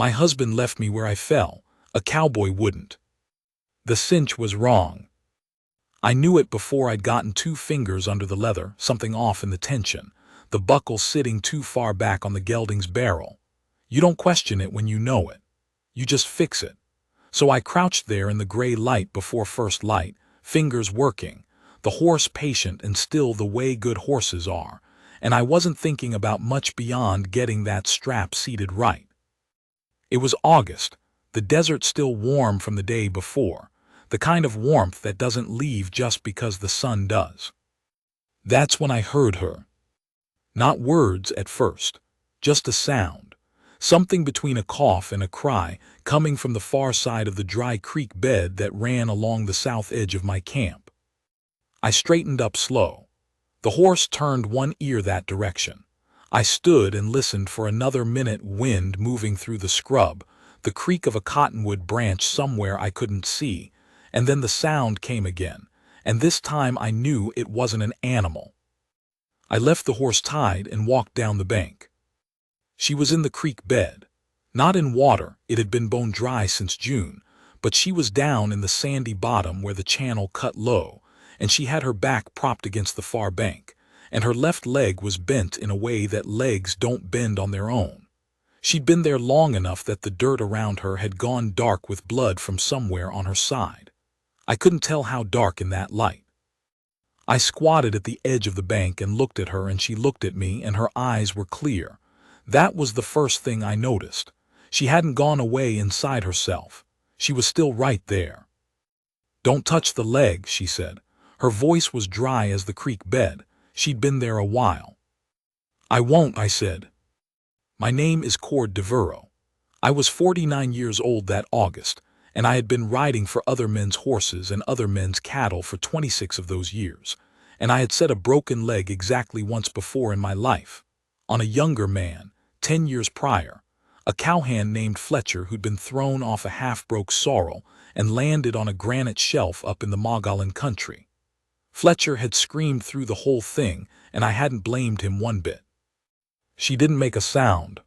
My husband left me where I fell. A cowboy wouldn't. The cinch was wrong. I knew it before I'd gotten 2 fingers under the leather, something off in the tension, the buckle sitting too far back on the gelding's barrel. You don't question it when you know it. You just fix it. So I crouched there in the gray light before first light, fingers working, the horse patient and still the way good horses are, and I wasn't thinking about much beyond getting that strap seated right. It was August, the desert still warm from the day before, the kind of warmth that doesn't leave just because the sun does. That's when I heard her. Not words at first, just a sound, something between a cough and a cry coming from the far side of the dry creek bed that ran along the south edge of my camp. I straightened up slow. The horse turned one ear that direction. I stood and listened for another minute, wind moving through the scrub, the creak of a cottonwood branch somewhere I couldn't see, and then the sound came again, and this time I knew it wasn't an animal. I left the horse tied and walked down the bank. She was in the creek bed. Not in water, it had been bone dry since June, but she was down in the sandy bottom where the channel cut low, and she had her back propped against the far bank, and her left leg was bent in a way that legs don't bend on their own. She'd been there long enough that the dirt around her had gone dark with blood from somewhere on her side. I couldn't tell how dark in that light. I squatted at the edge of the bank and looked at her, and she looked at me, and her eyes were clear. That was the first thing I noticed. She hadn't gone away inside herself. She was still right there. "Don't touch the leg," she said. Her voice was dry as the creek bed. She'd been there a while. "I won't," I said. My name is Cord Devereaux. I was 49 years old that August, and I had been riding for other men's horses and other men's cattle for 26 of those years, and I had set a broken leg exactly once before in my life, on a younger man, 10 years prior, a cowhand named Fletcher who'd been thrown off a half-broke sorrel and landed on a granite shelf up in the Mogollon country. Fletcher had screamed through the whole thing, and I hadn't blamed him one bit. She didn't make a sound.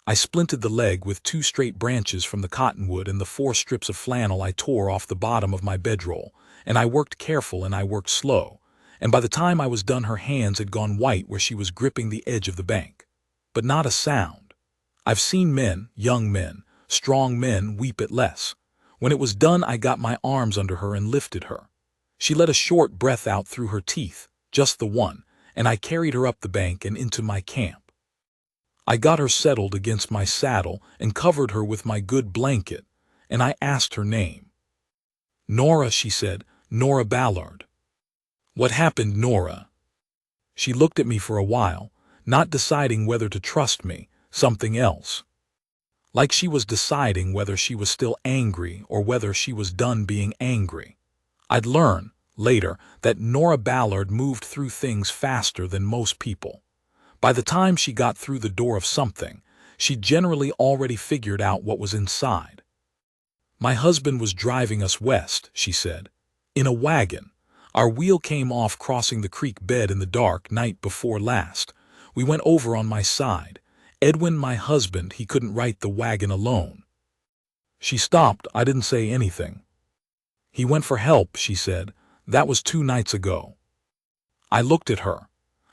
I splinted the leg with 2 straight branches from the cottonwood and the 4 strips of flannel I tore off the bottom of my bedroll, and I worked careful and I worked slow, and by the time I was done her hands had gone white where she was gripping the edge of the bank. But not a sound. I've seen men, young men, strong men, weep at less. When it was done, I got my arms under her and lifted her. She let a short breath out through her teeth, just the one, and I carried her up the bank and into my camp. I got her settled against my saddle and covered her with my good blanket, and I asked her name. "Nora," she said, "Nora Ballard." "What happened, Nora?" She looked at me for a while, not deciding whether to trust me, something else. Like she was deciding whether she was still angry or whether she was done being angry. I'd learn, later, that Nora Ballard moved through things faster than most people. By the time she got through the door of something, she'd generally already figured out what was inside. "My husband was driving us west," she said, "in a wagon. Our wheel came off crossing the creek bed in the dark night before last. We went over on my side. Edwin, my husband, he couldn't right the wagon alone." She stopped. I didn't say anything. "He went for help," she said. "That was 2 nights ago." I looked at her.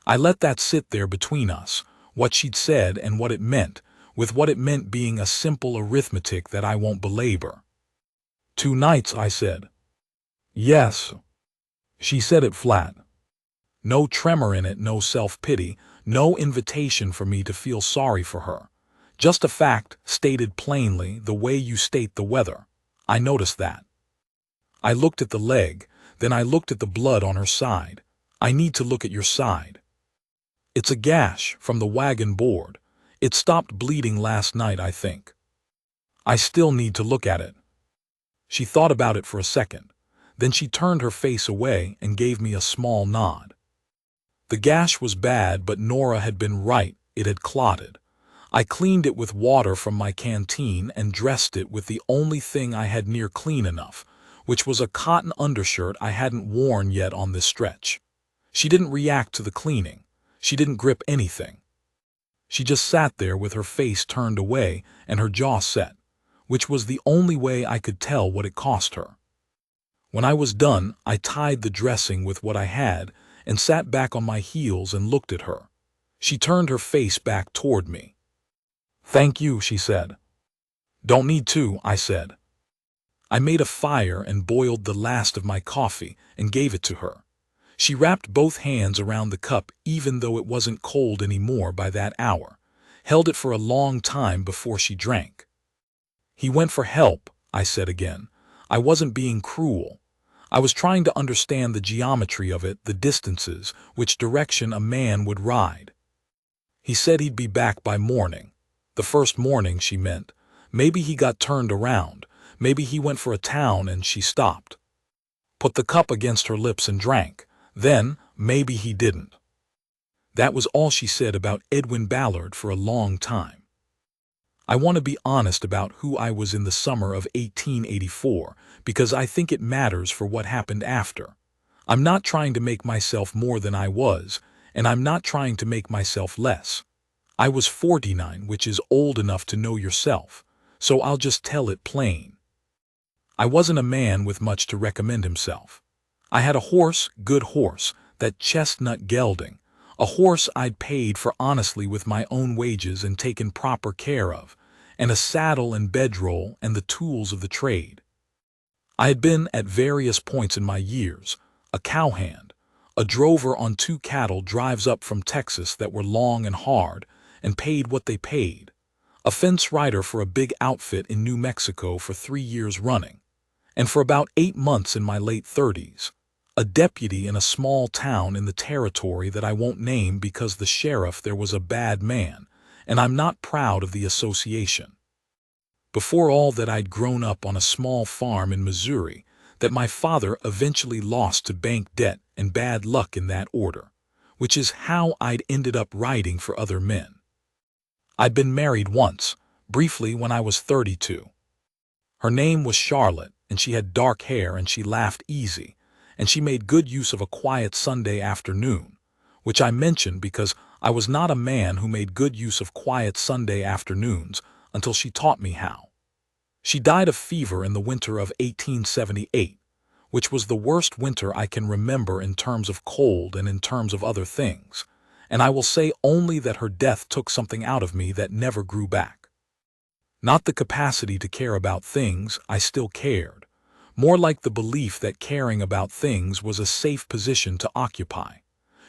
I let that sit there between us, what she'd said and what it meant, with what it meant being a simple arithmetic that I won't belabor. "2 nights," I said. "Yes." She said it flat. No tremor in it, no self-pity, no invitation for me to feel sorry for her. Just a fact, stated plainly, the way you state the weather. I noticed that. I looked at the leg, then I looked at the blood on her side. "I need to look at your side." "It's a gash from the wagon board. It stopped bleeding last night, I think." "I still need to look at it." She thought about it for a second. Then she turned her face away and gave me a small nod. The gash was bad, but Nora had been right. It had clotted. I cleaned it with water from my canteen and dressed it with the only thing I had near clean enough, which was a cotton undershirt I hadn't worn yet on this stretch. She didn't react to the cleaning. She didn't grip anything. She just sat there with her face turned away and her jaw set, which was the only way I could tell what it cost her. When I was done, I tied the dressing with what I had and sat back on my heels and looked at her. She turned her face back toward me. "Thank you," she said. "Don't need to," I said. I made a fire and boiled the last of my coffee and gave it to her. She wrapped both hands around the cup even though it wasn't cold anymore by that hour, held it for a long time before she drank. "He went for help," I said again. I wasn't being cruel. I was trying to understand the geometry of it, the distances, which direction a man would ride. "He said he'd be back by morning." The first morning, she meant. Maybe he got turned around. Maybe he went for a town and she stopped. Put the cup against her lips and drank. Then, maybe he didn't. That was all she said about Edwin Ballard for a long time. I want to be honest about who I was in the summer of 1884 because I think it matters for what happened after. I'm not trying to make myself more than I was, and I'm not trying to make myself less. I was 49, which is old enough to know yourself, so I'll just tell it plain. I wasn't a man with much to recommend himself. I had a horse, good horse, that chestnut gelding, a horse I'd paid for honestly with my own wages and taken proper care of, and a saddle and bedroll and the tools of the trade. I had been, at various points in my years, a cowhand, a drover on 2 cattle drives up from Texas that were long and hard and paid what they paid, a fence rider for a big outfit in New Mexico for 3 years running, and for about 8 months in my late 30s, a deputy in a small town in the territory that I won't name because the sheriff there was a bad man, and I'm not proud of the association. Before all that, I'd grown up on a small farm in Missouri that my father eventually lost to bank debt and bad luck in that order, which is how I'd ended up writing for other men. I'd been married once, briefly when I was 32. Her name was Charlotte, and she had dark hair and she laughed easy, and she made good use of a quiet Sunday afternoon, which I mention because I was not a man who made good use of quiet Sunday afternoons until she taught me how. She died of fever in the winter of 1878, which was the worst winter I can remember in terms of cold and in terms of other things, and I will say only that her death took something out of me that never grew back. Not the capacity to care about things, I still cared, more like the belief that caring about things was a safe position to occupy.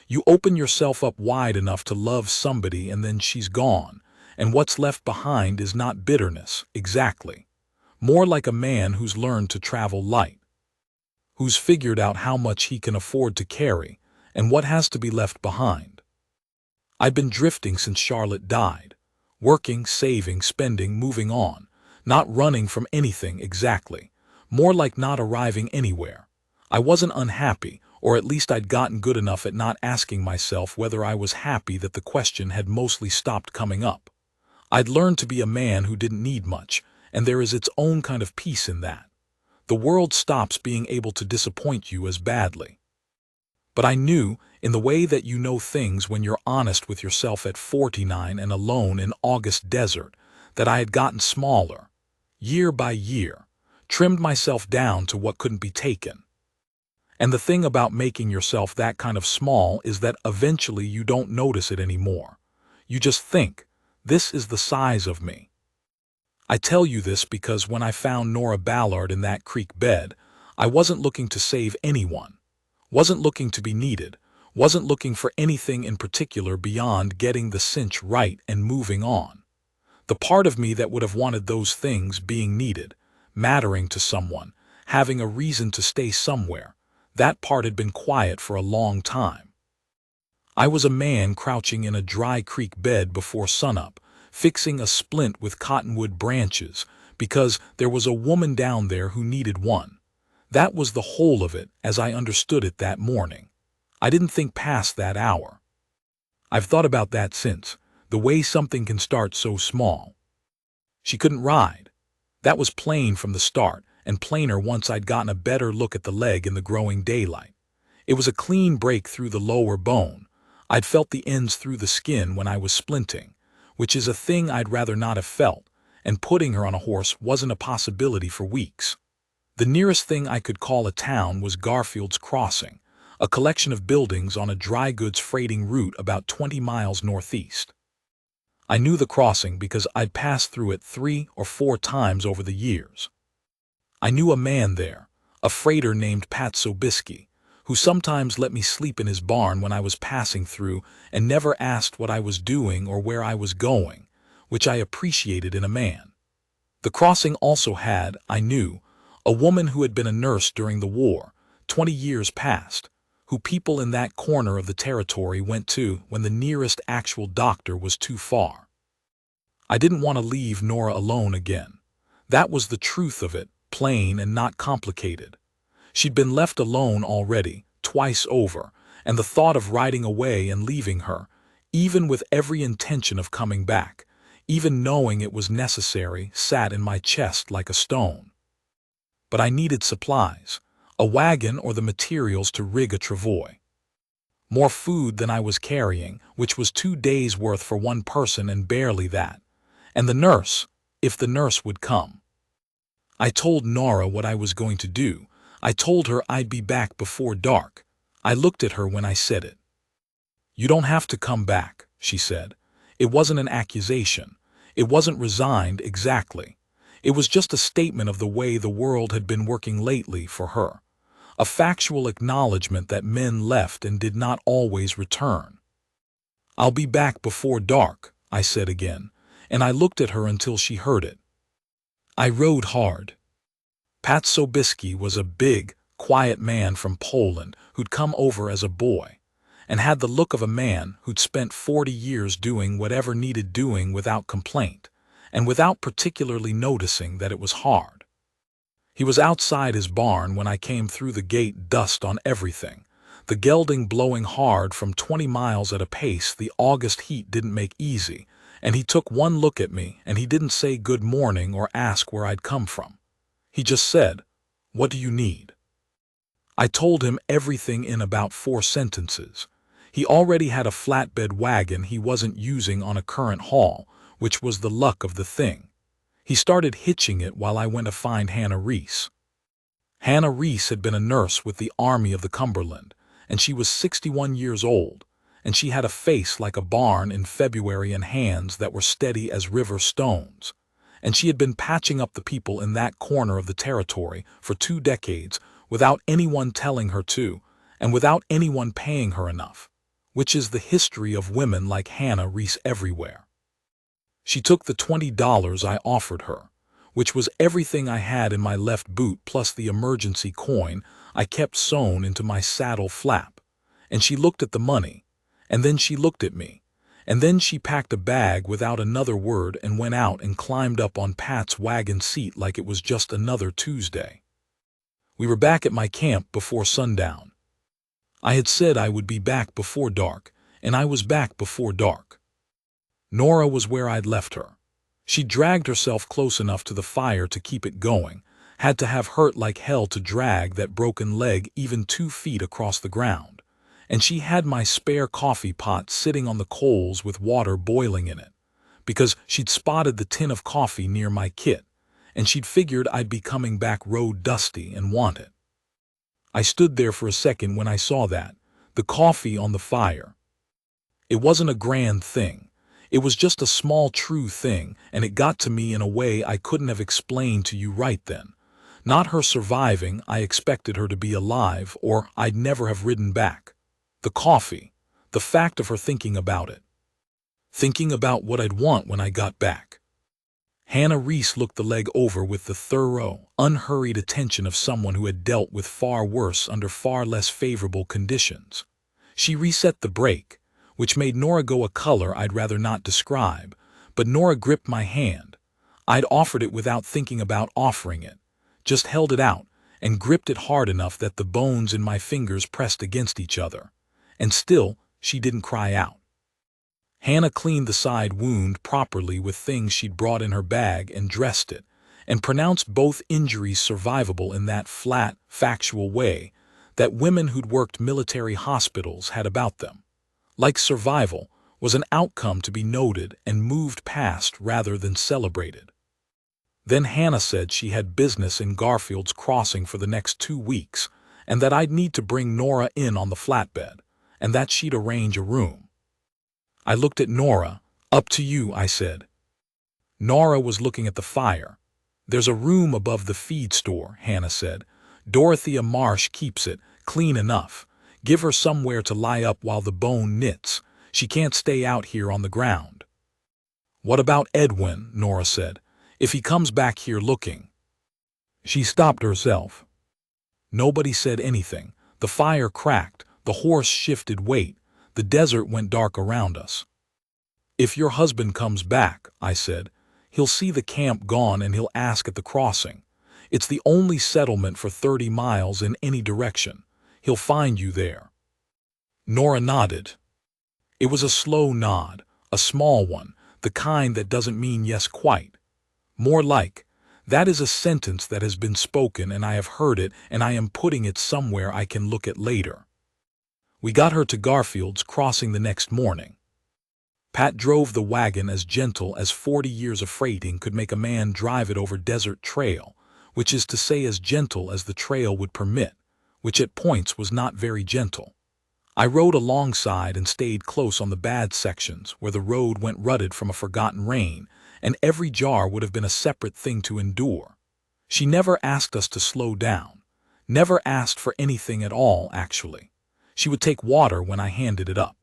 You open yourself up wide enough to love somebody and then she's gone, and what's left behind is not bitterness, exactly. More like a man who's learned to travel light, who's figured out how much he can afford to carry and what has to be left behind. I'd been drifting since Charlotte died, working, saving, spending, moving on, not running from anything exactly, more like not arriving anywhere. I wasn't unhappy, or at least I'd gotten good enough at not asking myself whether I was happy that the question had mostly stopped coming up. I'd learned to be a man who didn't need much, and there is its own kind of peace in that. The world stops being able to disappoint you as badly. But I knew, in the way that you know things when you're honest with yourself at 49 and alone in August desert, that I had gotten smaller, year by year, trimmed myself down to what couldn't be taken. And the thing about making yourself that kind of small is that eventually you don't notice it anymore. You just think, this is the size of me. I tell you this because when I found Nora Ballard in that creek bed, I wasn't looking to save anyone, wasn't looking to be needed, wasn't looking for anything in particular beyond getting the cinch right and moving on. The part of me that would have wanted those things being needed, mattering to someone, having a reason to stay somewhere, that part had been quiet for a long time. I was a man crouching in a dry creek bed before sunup, fixing a splint with cottonwood branches, because there was a woman down there who needed one. That was the whole of it as I understood it that morning. I didn't think past that hour. I've thought about that since, the way something can start so small. She couldn't ride. That was plain from the start, and plainer once I'd gotten a better look at the leg in the growing daylight. It was a clean break through the lower bone. I'd felt the ends through the skin when I was splinting, which is a thing I'd rather not have felt, and putting her on a horse wasn't a possibility for weeks. The nearest thing I could call a town was Garfield's Crossing, a collection of buildings on a dry goods freighting route about 20 miles northeast. I knew the crossing because I'd passed through it 3 or 4 times over the years. I knew a man there, a freighter named Pat Sobieski, who sometimes let me sleep in his barn when I was passing through and never asked what I was doing or where I was going, which I appreciated in a man. The crossing also had, I knew, a woman who had been a nurse during the war, 20 years past, who people in that corner of the territory went to when the nearest actual doctor was too far. I didn't want to leave Nora alone again. That was the truth of it, plain and not complicated. She'd been left alone already, twice over, and the thought of riding away and leaving her, even with every intention of coming back, even knowing it was necessary, sat in my chest like a stone. But I needed supplies, a wagon or the materials to rig a travois. More food than I was carrying, which was 2 days' worth for one person and barely that. And the nurse, if the nurse would come. I told Nora what I was going to do. I told her I'd be back before dark. I looked at her when I said it. "You don't have to come back," she said. It wasn't an accusation. It wasn't resigned exactly. It was just a statement of the way the world had been working lately for her. A factual acknowledgement that men left and did not always return. "I'll be back before dark," I said again, and I looked at her until she heard it. I rode hard. Pat Sobieski was a big, quiet man from Poland who'd come over as a boy, and had the look of a man who'd spent 40 years doing whatever needed doing without complaint, and without particularly noticing that it was hard. He was outside his barn when I came through the gate, dust on everything, the gelding blowing hard from 20 miles at a pace the August heat didn't make easy, and he took one look at me and he didn't say good morning or ask where I'd come from. He just said, "What do you need?" I told him everything in about 4 sentences. He already had a flatbed wagon he wasn't using on a current haul, which was the luck of the thing. He started hitching it while I went to find Hannah Reese. Hannah Reese had been a nurse with the Army of the Cumberland, and she was 61 years old, and she had a face like a barn in February and hands that were steady as river stones. And she had been patching up the people in that corner of the territory for 2 decades without anyone telling her to, and without anyone paying her enough, which is the history of women like Hannah Reese everywhere. She took the $20 I offered her, which was everything I had in my left boot plus the emergency coin I kept sewn into my saddle flap, and she looked at the money, and then she looked at me, and then she packed a bag without another word and went out and climbed up on Pat's wagon seat like it was just another Tuesday. We were back at my camp before sundown. I had said I would be back before dark, and I was back before dark. Nora was where I'd left her. She dragged herself close enough to the fire to keep it going, had to have hurt like hell to drag that broken leg even 2 feet across the ground, and she had my spare coffee pot sitting on the coals with water boiling in it, because she'd spotted the tin of coffee near my kit, and she'd figured I'd be coming back road dusty and want it. I stood there for a second when I saw that, the coffee on the fire. It wasn't a grand thing. It was just a small true thing, and it got to me in a way I couldn't have explained to you right then. Not her surviving, I expected her to be alive, or I'd never have ridden back. The coffee, the fact of her thinking about it. Thinking about what I'd want when I got back. Hannah Reese looked the leg over with the thorough, unhurried attention of someone who had dealt with far worse under far less favorable conditions. She reset the brake, which made Nora go a color I'd rather not describe, but Nora gripped my hand. I'd offered it without thinking about offering it, just held it out and gripped it hard enough that the bones in my fingers pressed against each other, and still she didn't cry out. Hannah cleaned the side wound properly with things she'd brought in her bag and dressed it, and pronounced both injuries survivable in that flat, factual way that women who'd worked military hospitals had about them. Like survival, was an outcome to be noted and moved past rather than celebrated. Then Hannah said she had business in Garfield's Crossing for the next 2 weeks, and that I'd need to bring Nora in on the flatbed, and that she'd arrange a room. I looked at Nora. Up to you, I said. Nora was looking at the fire. There's a room above the feed store, Hannah said. Dorothea Marsh keeps it, clean enough. Give her somewhere to lie up while the bone knits. She can't stay out here on the ground. What about Edwin, Nora said, if he comes back here looking? She stopped herself. Nobody said anything. The fire cracked, the horse shifted weight, the desert went dark around us. If your husband comes back, I said, he'll see the camp gone and he'll ask at the crossing. It's the only settlement for 30 miles in any direction. He'll find you there. Nora nodded. It was a slow nod, a small one, the kind that doesn't mean yes quite. More like, that is a sentence that has been spoken and I have heard it and I am putting it somewhere I can look at later. We got her to Garfield's Crossing the next morning. Pat drove the wagon as gentle as 40 years of freighting could make a man drive it over desert trail, which is to say as gentle as the trail would permit, which at points was not very gentle. I rode alongside and stayed close on the bad sections where the road went rutted from a forgotten rain, and every jar would have been a separate thing to endure. She never asked us to slow down, never asked for anything at all, actually. She would take water when I handed it up.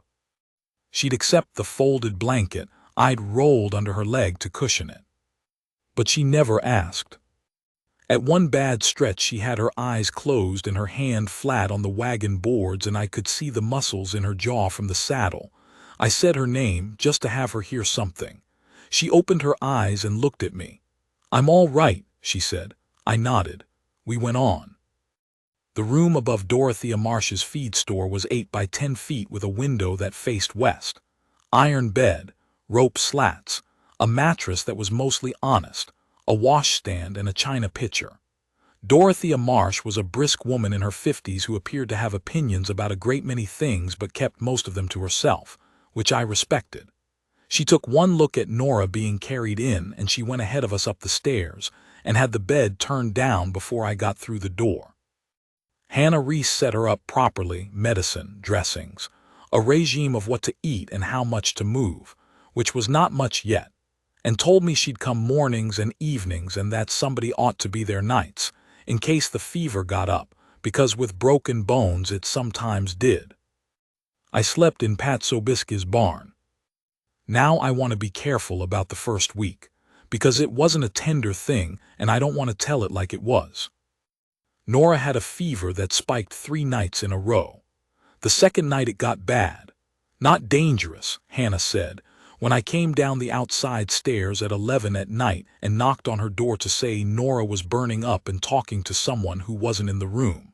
She'd accept the folded blanket I'd rolled under her leg to cushion it. But she never asked. At one bad stretch she had her eyes closed and her hand flat on the wagon boards and I could see the muscles in her jaw from the saddle. I said her name just to have her hear something. She opened her eyes and looked at me. I'm all right, she said. I nodded. We went on. The room above Dorothea Marsh's feed store was 8 by 10 feet with a window that faced west. Iron bed, rope slats, a mattress that was mostly honest, a washstand and a china pitcher. Dorothea Marsh was a brisk woman in her 50s who appeared to have opinions about a great many things but kept most of them to herself, which I respected. She took one look at Nora being carried in and she went ahead of us up the stairs and had the bed turned down before I got through the door. Hannah Reese set her up properly, medicine, dressings, a regime of what to eat and how much to move, which was not much yet, and told me she'd come mornings and evenings and that somebody ought to be there nights, in case the fever got up, because with broken bones it sometimes did. I slept in Pat Sobieski's barn. Now I want to be careful about the first week, because it wasn't a tender thing and I don't want to tell it like it was. Nora had a fever that spiked 3 nights in a row. The second night it got bad. Not dangerous, Hannah said, when I came down the outside stairs at 11 at night and knocked on her door to say Nora was burning up and talking to someone who wasn't in the room.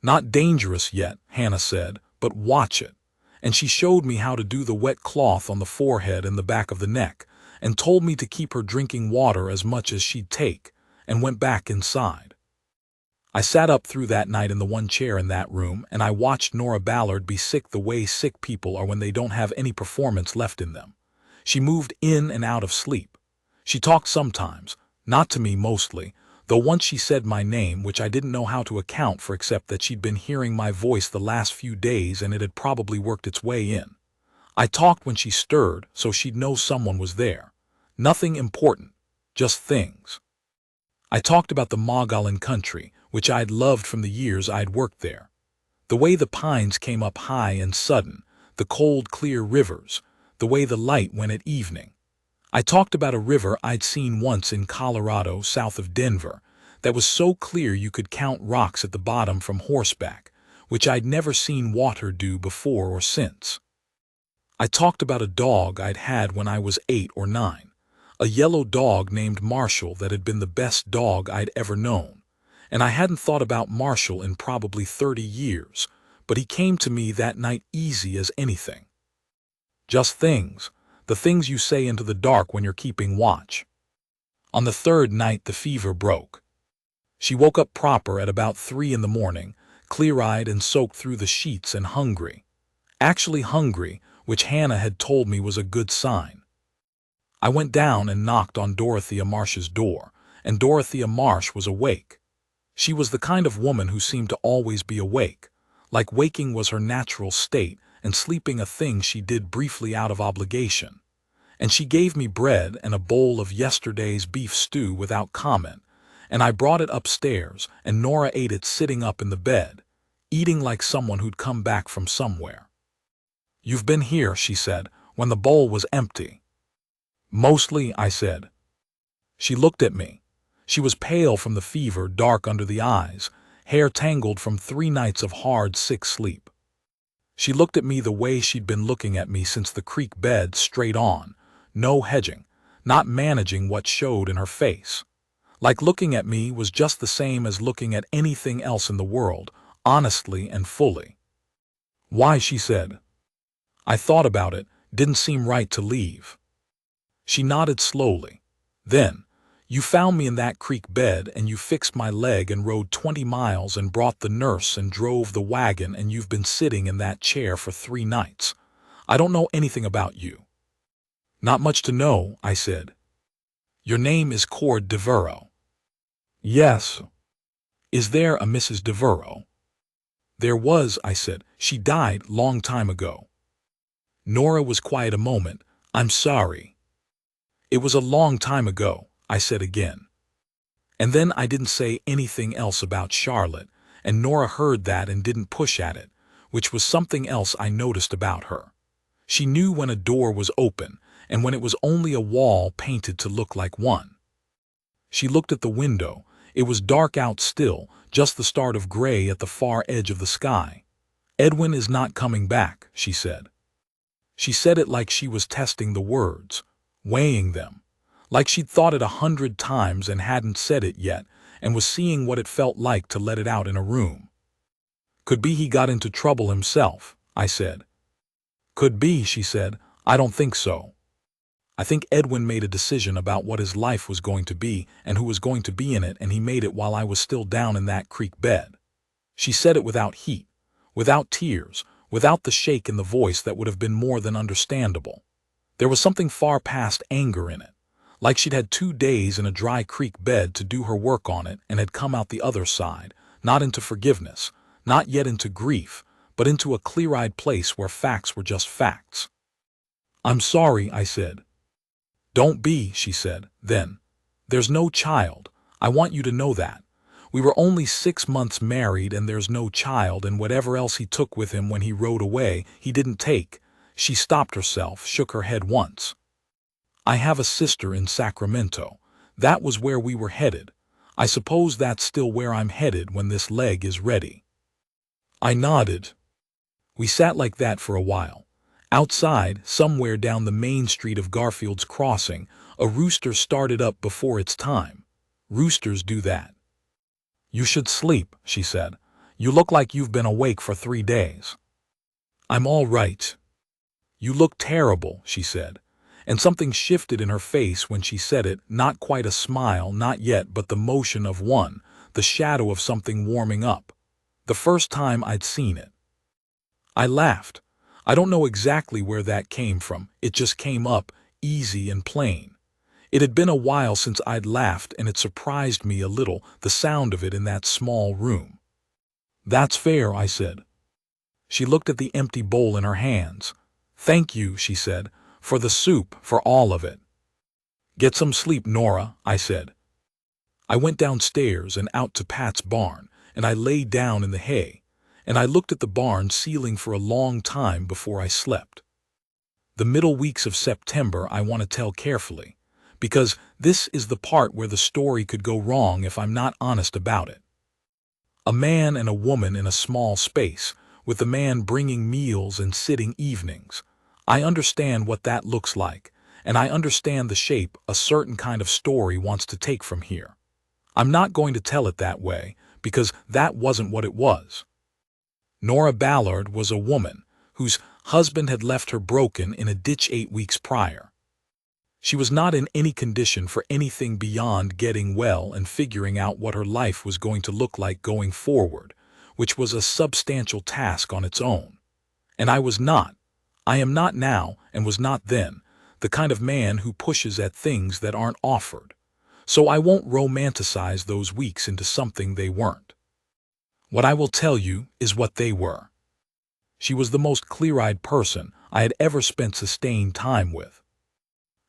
Not dangerous yet, Hannah said, but watch it. And she showed me how to do the wet cloth on the forehead and the back of the neck, and told me to keep her drinking water as much as she'd take, and went back inside. I sat up through that night in the one chair in that room, and I watched Nora Ballard be sick the way sick people are when they don't have any performance left in them. She moved in and out of sleep. She talked sometimes, not to me mostly, though once she said my name, which I didn't know how to account for except that she'd been hearing my voice the last few days and it had probably worked its way in. I talked when she stirred, so she'd know someone was there. Nothing important, just things. I talked about the Mogollon country, which I'd loved from the years I'd worked there. The way the pines came up high and sudden, the cold, clear rivers, the way the light went at evening. I talked about a river I'd seen once in Colorado, south of Denver, that was so clear you could count rocks at the bottom from horseback, which I'd never seen water do before or since. I talked about a dog I'd had when I was 8 or 9, a yellow dog named Marshall that had been the best dog I'd ever known. And I hadn't thought about Marshall in probably 30 years, but he came to me that night easy as anything. Just things, the things you say into the dark when you're keeping watch. On the 3rd night the fever broke. She woke up proper at about 3 in the morning, clear-eyed and soaked through the sheets and hungry. Actually hungry, which Hannah had told me was a good sign. I went down and knocked on Dorothea Marsh's door, and Dorothea Marsh was awake. She was the kind of woman who seemed to always be awake, like waking was her natural state and sleeping a thing she did briefly out of obligation. And she gave me bread and a bowl of yesterday's beef stew without comment, and I brought it upstairs, and Nora ate it sitting up in the bed, eating like someone who'd come back from somewhere. "You've been here," she said, when the bowl was empty. "Mostly," I said. She looked at me. She was pale from the fever, dark under the eyes, hair tangled from 3 nights of hard, sick sleep. She looked at me the way she'd been looking at me since the creek bed, straight on, no hedging, not managing what showed in her face. Like looking at me was just the same as looking at anything else in the world, honestly and fully. "Why?" she said. I thought about it, didn't seem right to leave. She nodded slowly. Then, "You found me in that creek bed and you fixed my leg and rode 20 miles and brought the nurse and drove the wagon and you've been sitting in that chair for 3 nights. I don't know anything about you." "Not much to know," I said. "Your name is Cord Devereaux." "Yes." "Is there a Mrs. Devereaux?" "There was," I said. "She died long time ago." Nora was quiet a moment. "I'm sorry." "It was a long time ago," I said again. And then I didn't say anything else about Charlotte, and Nora heard that and didn't push at it, which was something else I noticed about her. She knew when a door was open and when it was only a wall painted to look like one. She looked at the window. It was dark out still, just the start of gray at the far edge of the sky. "Edwin is not coming back," she said. She said it like she was testing the words, weighing them, like she'd thought it 100 times and hadn't said it yet, and was seeing what it felt like to let it out in a room. "Could be he got into trouble himself," I said. "Could be," she said. "I don't think so. I think Edwin made a decision about what his life was going to be and who was going to be in it, and he made it while I was still down in that creek bed." She said it without heat, without tears, without the shake in the voice that would have been more than understandable. There was something far past anger in it, like she'd had 2 days in a dry creek bed to do her work on it and had come out the other side, not into forgiveness, not yet into grief, but into a clear-eyed place where facts were just facts. "I'm sorry," I said. "Don't be," she said. Then, "There's no child. I want you to know that. We were only 6 months married and there's no child, and whatever else he took with him when he rode away, he didn't take." She stopped herself, shook her head once. "I have a sister in Sacramento. That was where we were headed. I suppose that's still where I'm headed when this leg is ready." I nodded. We sat like that for a while. Outside, somewhere down the main street of Garfield's Crossing, a rooster started up before its time. Roosters do that. "You should sleep," she said. "You look like you've been awake for 3 days." "I'm all right." "You look terrible," she said. And something shifted in her face when she said it, not quite a smile, not yet, but the motion of one, the shadow of something warming up. The first time I'd seen it. I laughed. I don't know exactly where that came from. It just came up, easy and plain. It had been a while since I'd laughed, and it surprised me a little, the sound of it in that small room. "That's fair," I said. She looked at the empty bowl in her hands. "Thank you," she said, "for the soup, for all of it." "Get some sleep, Nora," I said. I went downstairs and out to Pat's barn, and I lay down in the hay, and I looked at the barn ceiling for a long time before I slept. The middle weeks of September I want to tell carefully, because this is the part where the story could go wrong if I'm not honest about it. A man and a woman in a small space, with the man bringing meals and sitting evenings. I understand what that looks like, and I understand the shape a certain kind of story wants to take from here. I'm not going to tell it that way, because that wasn't what it was. Nora Ballard was a woman whose husband had left her broken in a ditch 8 weeks prior. She was not in any condition for anything beyond getting well and figuring out what her life was going to look like going forward, which was a substantial task on its own. And I was not. I am not now, and was not then, the kind of man who pushes at things that aren't offered. So I won't romanticize those weeks into something they weren't. What I will tell you is what they were. She was the most clear-eyed person I had ever spent sustained time with.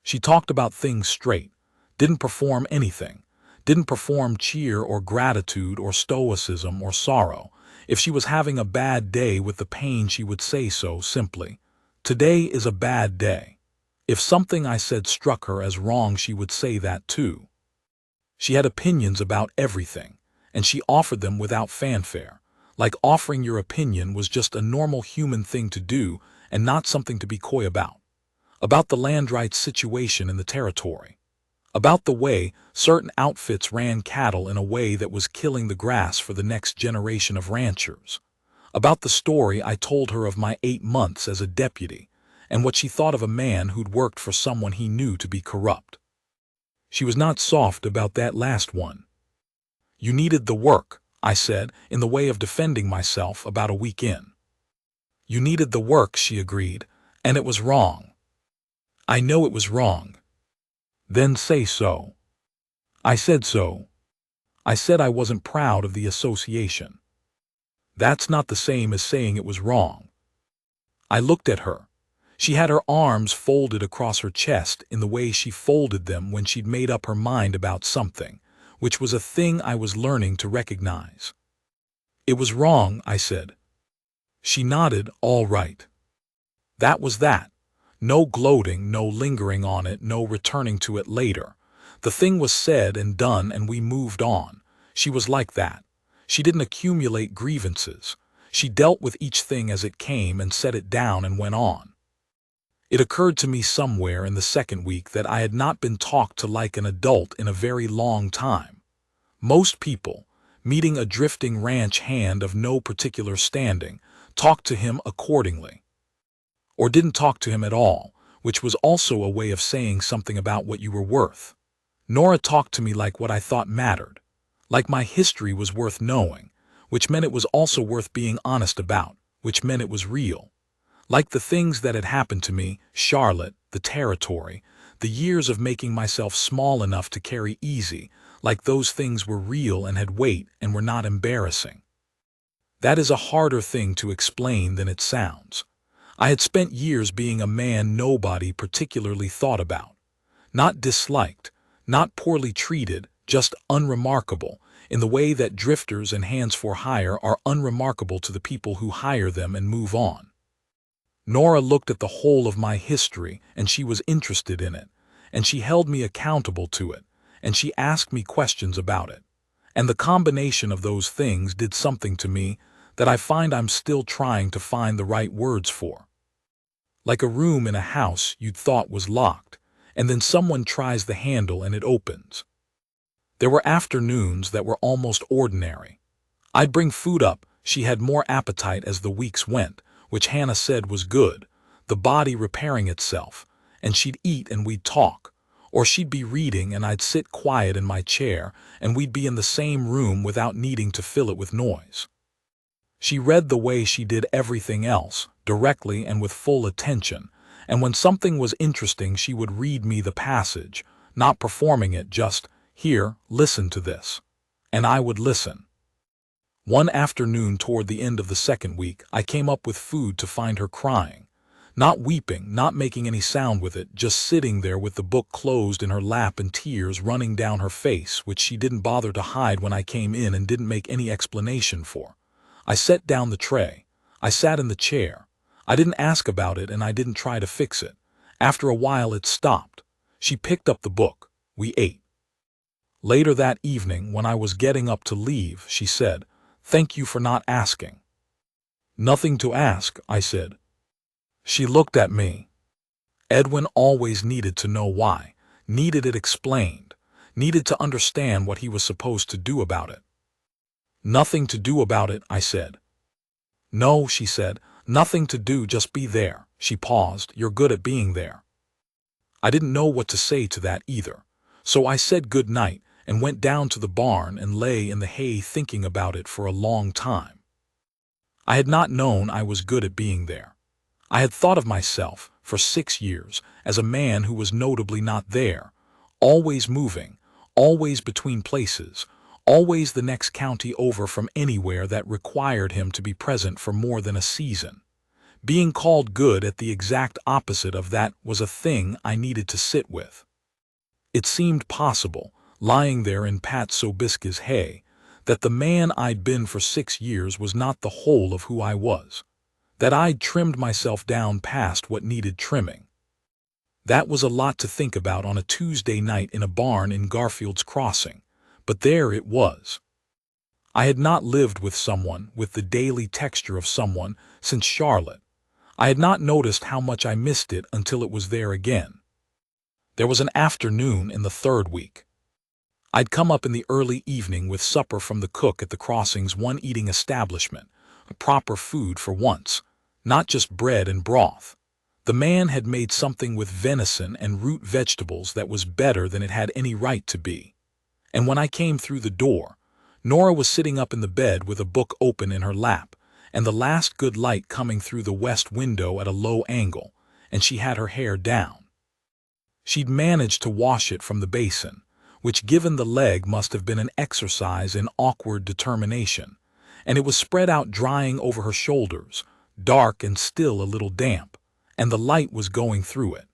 She talked about things straight, didn't perform anything, didn't perform cheer or gratitude or stoicism or sorrow. If she was having a bad day with the pain, she would say so simply. Today is a bad day. If something I said struck her as wrong, she would say that too. She had opinions about everything, and she offered them without fanfare, like offering your opinion was just a normal human thing to do and not something to be coy about. About the land rights situation in the territory. About the way certain outfits ran cattle in a way that was killing the grass for the next generation of ranchers. About the story I told her of my 8 months as a deputy, and what she thought of a man who'd worked for someone he knew to be corrupt. She was not soft about that last one. You needed the work, I said, in the way of defending myself about a week in. You needed the work, she agreed, and it was wrong. I know it was wrong. Then say so. I said so. I said I wasn't proud of the association. That's not the same as saying it was wrong. I looked at her. She had her arms folded across her chest in the way she folded them when she'd made up her mind about something, which was a thing I was learning to recognize. It was wrong, I said. She nodded, all right. That was that. No gloating, no lingering on it, no returning to it later. The thing was said and done, and we moved on. She was like that. She didn't accumulate grievances. She dealt with each thing as it came and set it down and went on. It occurred to me somewhere in the second week that I had not been talked to like an adult in a very long time. Most people, meeting a drifting ranch hand of no particular standing, talked to him accordingly. Or didn't talk to him at all, which was also a way of saying something about what you were worth. Nora talked to me like what I thought mattered, like my history was worth knowing, which meant it was also worth being honest about, which meant it was real. Like the things that had happened to me, Charlotte, the territory, the years of making myself small enough to carry easy, like those things were real and had weight and were not embarrassing. That is a harder thing to explain than it sounds. I had spent years being a man nobody particularly thought about. Not disliked, not poorly treated, just unremarkable, in the way that drifters and hands for hire are unremarkable to the people who hire them and move on. Nora looked at the whole of my history, and she was interested in it, and she held me accountable to it, and she asked me questions about it. And the combination of those things did something to me that I find I'm still trying to find the right words for. Like a room in a house you'd thought was locked, and then someone tries the handle and it opens. There were afternoons that were almost ordinary. I'd bring food up, she had more appetite as the weeks went, which Hannah said was good, the body repairing itself, and she'd eat and we'd talk. Or she'd be reading and I'd sit quiet in my chair, and we'd be in the same room without needing to fill it with noise. She read the way she did everything else, directly and with full attention, and when something was interesting she would read me the passage, not performing it, just, here, listen to this. And I would listen. One afternoon toward the end of the second week, I came up with food to find her crying. Not weeping, not making any sound with it, just sitting there with the book closed in her lap and tears running down her face, which she didn't bother to hide when I came in and didn't make any explanation for. I set down the tray. I sat in the chair. I didn't ask about it and I didn't try to fix it. After a while it stopped. She picked up the book. We ate. Later that evening, when I was getting up to leave, she said, "Thank you for not asking." "Nothing to ask," I said. She looked at me. Edwin always needed to know why, needed it explained, needed to understand what he was supposed to do about it. "Nothing to do about it," I said. "No," she said, "nothing to do, just be there." She paused. "You're good at being there." I didn't know what to say to that either, so I said good night and went down to the barn and lay in the hay thinking about it for a long time. I had not known I was good at being there. I had thought of myself, for 6 years, as a man who was notably not there, always moving, always between places, always the next county over from anywhere that required him to be present for more than a season. Being called good at the exact opposite of that was a thing I needed to sit with. It seemed possible, lying there in Pat Sobieski's hay, that the man I'd been for 6 years was not the whole of who I was, that I'd trimmed myself down past what needed trimming. That was a lot to think about on a Tuesday night in a barn in Garfield's Crossing, but there it was. I had not lived with someone, with the daily texture of someone, since Charlotte. I had not noticed how much I missed it until it was there again. There was an afternoon in the 3rd week. I'd come up in the early evening with supper from the cook at the Crossing's one eating establishment, proper food for once, not just bread and broth. The man had made something with venison and root vegetables that was better than it had any right to be. And when I came through the door, Nora was sitting up in the bed with a book open in her lap, and the last good light coming through the west window at a low angle, and she had her hair down. She'd managed to wash it from the basin, which given the leg must have been an exercise in awkward determination, and it was spread out drying over her shoulders, dark and still a little damp, and the light was going through it.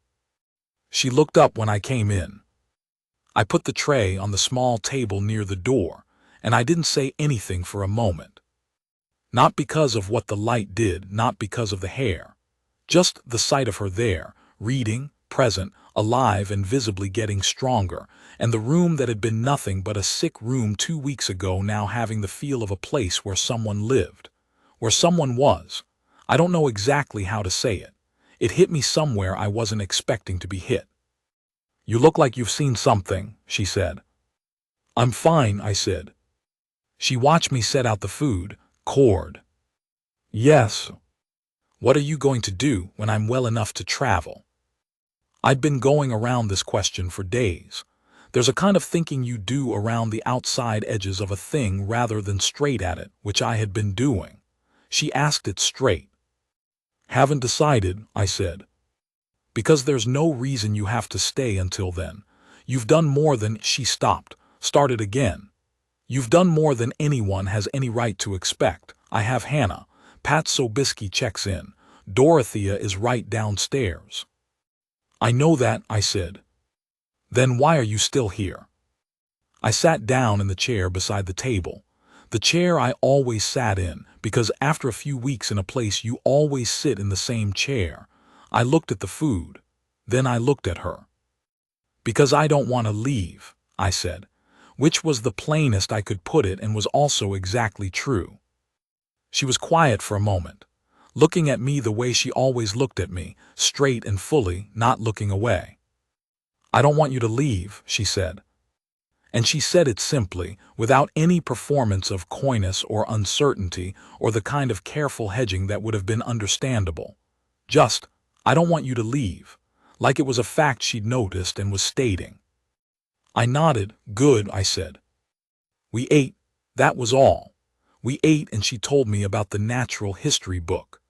She looked up when I came in. I put the tray on the small table near the door, and I didn't say anything for a moment. Not because of what the light did, not because of the hair. Just the sight of her there, reading, present, alive and visibly getting stronger, and the room that had been nothing but a sick room 2 weeks ago now having the feel of a place where someone lived, where someone was. I don't know exactly how to say it. It hit me somewhere I wasn't expecting to be hit. "You look like you've seen something," she said. "I'm fine," I said. She watched me set out the food, cord. "Yes. What are you going to do when I'm well enough to travel?" I'd been going around this question for days. There's a kind of thinking you do around the outside edges of a thing rather than straight at it, which I had been doing. She asked it straight. "Haven't decided," I said. "Because there's no reason you have to stay until then. You've done more than—" She stopped, started again. "You've done more than anyone has any right to expect. I have Hannah. Pat Sobieski checks in. Dorothea is right downstairs." "I know that," I said. "Then why are you still here?" I sat down in the chair beside the table. The chair I always sat in, because after a few weeks in a place you always sit in the same chair. I looked at the food. Then I looked at her. "Because I don't want to leave," I said, which was the plainest I could put it and was also exactly true. She was quiet for a moment, looking at me the way she always looked at me, straight and fully, not looking away. "I don't want you to leave," she said. And she said it simply, without any performance of coyness or uncertainty or the kind of careful hedging that would have been understandable. Just, "I don't want you to leave," like it was a fact she'd noticed and was stating. I nodded. "Good," I said. "We ate, that was all. We ate and she told me about the natural history book.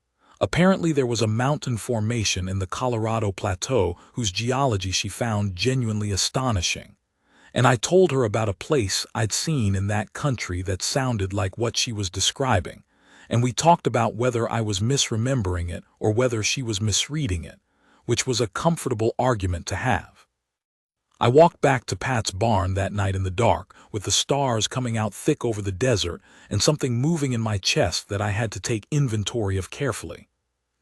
Apparently there was a mountain formation in the Colorado Plateau whose geology she found genuinely astonishing. And I told her about a place I'd seen in that country that sounded like what she was describing, and we talked about whether I was misremembering it or whether she was misreading it, which was a comfortable argument to have. I walked back to Pat's barn that night in the dark, with the stars coming out thick over the desert and something moving in my chest that I had to take inventory of carefully.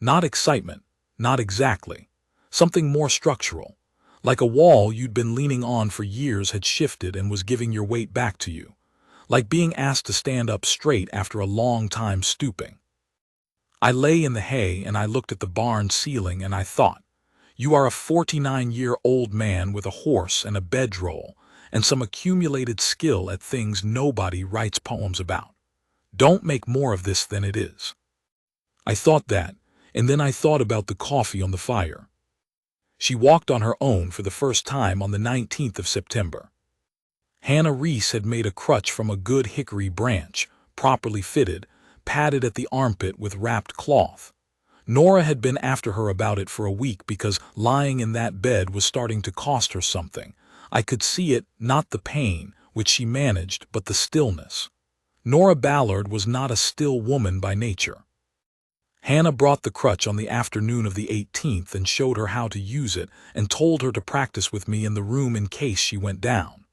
Not excitement, not exactly. Something more structural. Like a wall you'd been leaning on for years had shifted and was giving your weight back to you. Like being asked to stand up straight after a long time stooping. I lay in the hay and I looked at the barn ceiling and I thought, you are a 49-year-old man with a horse and a bedroll and some accumulated skill at things nobody writes poems about. Don't make more of this than it is. I thought that, and then I thought about the coffee on the fire. She walked on her own for the first time on the 19th of September. Hannah Reese had made a crutch from a good hickory branch, properly fitted, padded at the armpit with wrapped cloth. Nora had been after her about it for a week because lying in that bed was starting to cost her something. I could see it, not the pain, which she managed, but the stillness. Nora Ballard was not a still woman by nature. Hannah brought the crutch on the afternoon of the 18th and showed her how to use it and told her to practice with me in the room in case she went down.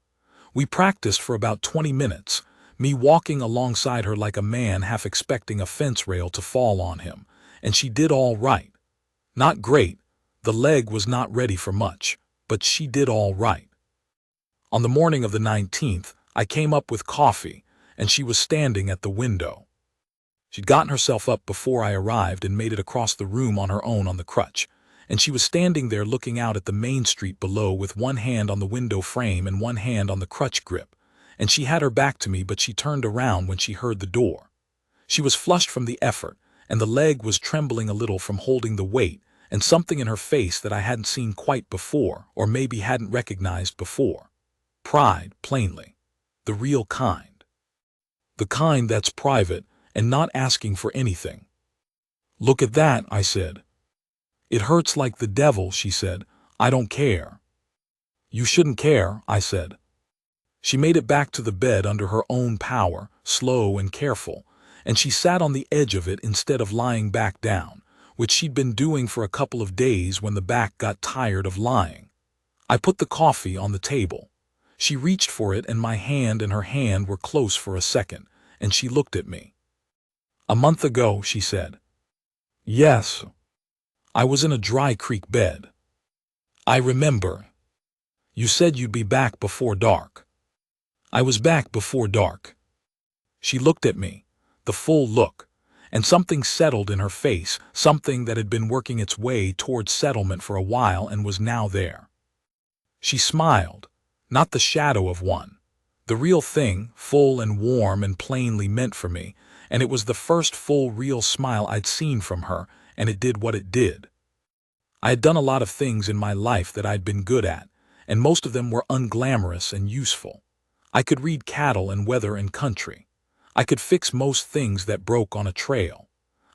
We practiced for about 20 minutes, me walking alongside her like a man half expecting a fence rail to fall on him, and she did all right. Not great, the leg was not ready for much, but she did all right. On the morning of the 19th, I came up with coffee, and she was standing at the window. She'd gotten herself up before I arrived and made it across the room on her own on the crutch, and she was standing there looking out at the main street below with one hand on the window frame and one hand on the crutch grip, and she had her back to me, but she turned around when she heard the door. She was flushed from the effort, and the leg was trembling a little from holding the weight, and something in her face that I hadn't seen quite before, or maybe hadn't recognized before. Pride, plainly. The real kind. The kind that's private and not asking for anything. "Look at that," I said. "It hurts like the devil," she said. "I don't care." "You shouldn't care," I said. She made it back to the bed under her own power, slow and careful, and she sat on the edge of it instead of lying back down, which she'd been doing for a couple of days when the back got tired of lying. I put the coffee on the table. She reached for it, and my hand and her hand were close for a second, and she looked at me. "A month ago," she said. "Yes. I was in a dry creek bed. I remember. You said you'd be back before dark. I was back before dark." She looked at me, the full look, and something settled in her face, something that had been working its way towards settlement for a while and was now there. She smiled, not the shadow of one. The real thing, full and warm and plainly meant for me, and it was the first full real smile I'd seen from her, and it did what it did. I had done a lot of things in my life that I'd been good at, and most of them were unglamorous and useful. I could read cattle and weather and country. I could fix most things that broke on a trail.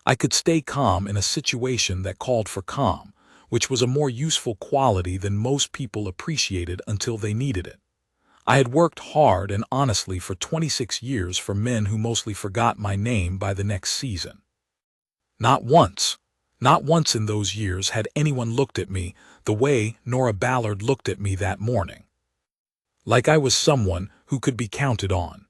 I could stay calm in a situation that called for calm, which was a more useful quality than most people appreciated until they needed it. I had worked hard and honestly for 26 years for men who mostly forgot my name by the next season. Not once in those years had anyone looked at me the way Nora Ballard looked at me that morning. Like I was someone who could be counted on.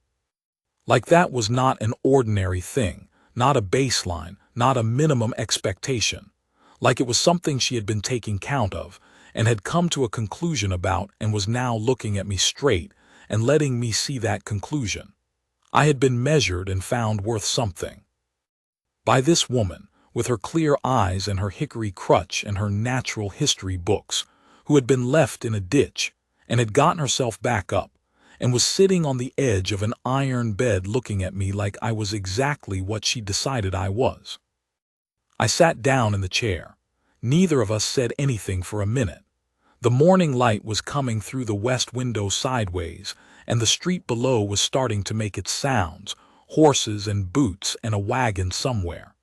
Like that was not an ordinary thing, not a baseline, not a minimum expectation. Like it was something she had been taking count of, and had come to a conclusion about, and was now looking at me straight and letting me see that conclusion. I had been measured and found worth something. By this woman, with her clear eyes and her hickory crutch and her natural history books, who had been left in a ditch and had gotten herself back up, and was sitting on the edge of an iron bed looking at me like I was exactly what she decided I was. I sat down in the chair. Neither of us said anything for a minute. The morning light was coming through the west window sideways, and the street below was starting to make its sounds, horses and boots and a wagon somewhere.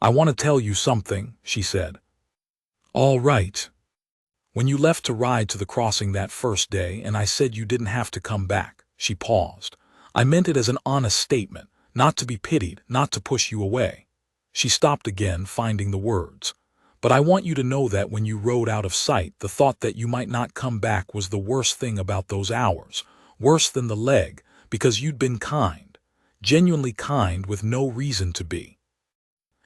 "I want to tell you something," she said. "All right. When you left to ride to the crossing that first day and I said you didn't have to come back," she paused, "I meant it as an honest statement, not to be pitied, not to push you away." She stopped again, finding the words. "But I want you to know that when you rode out of sight, the thought that you might not come back was the worst thing about those hours, worse than the leg, because you'd been kind, genuinely kind with no reason to be.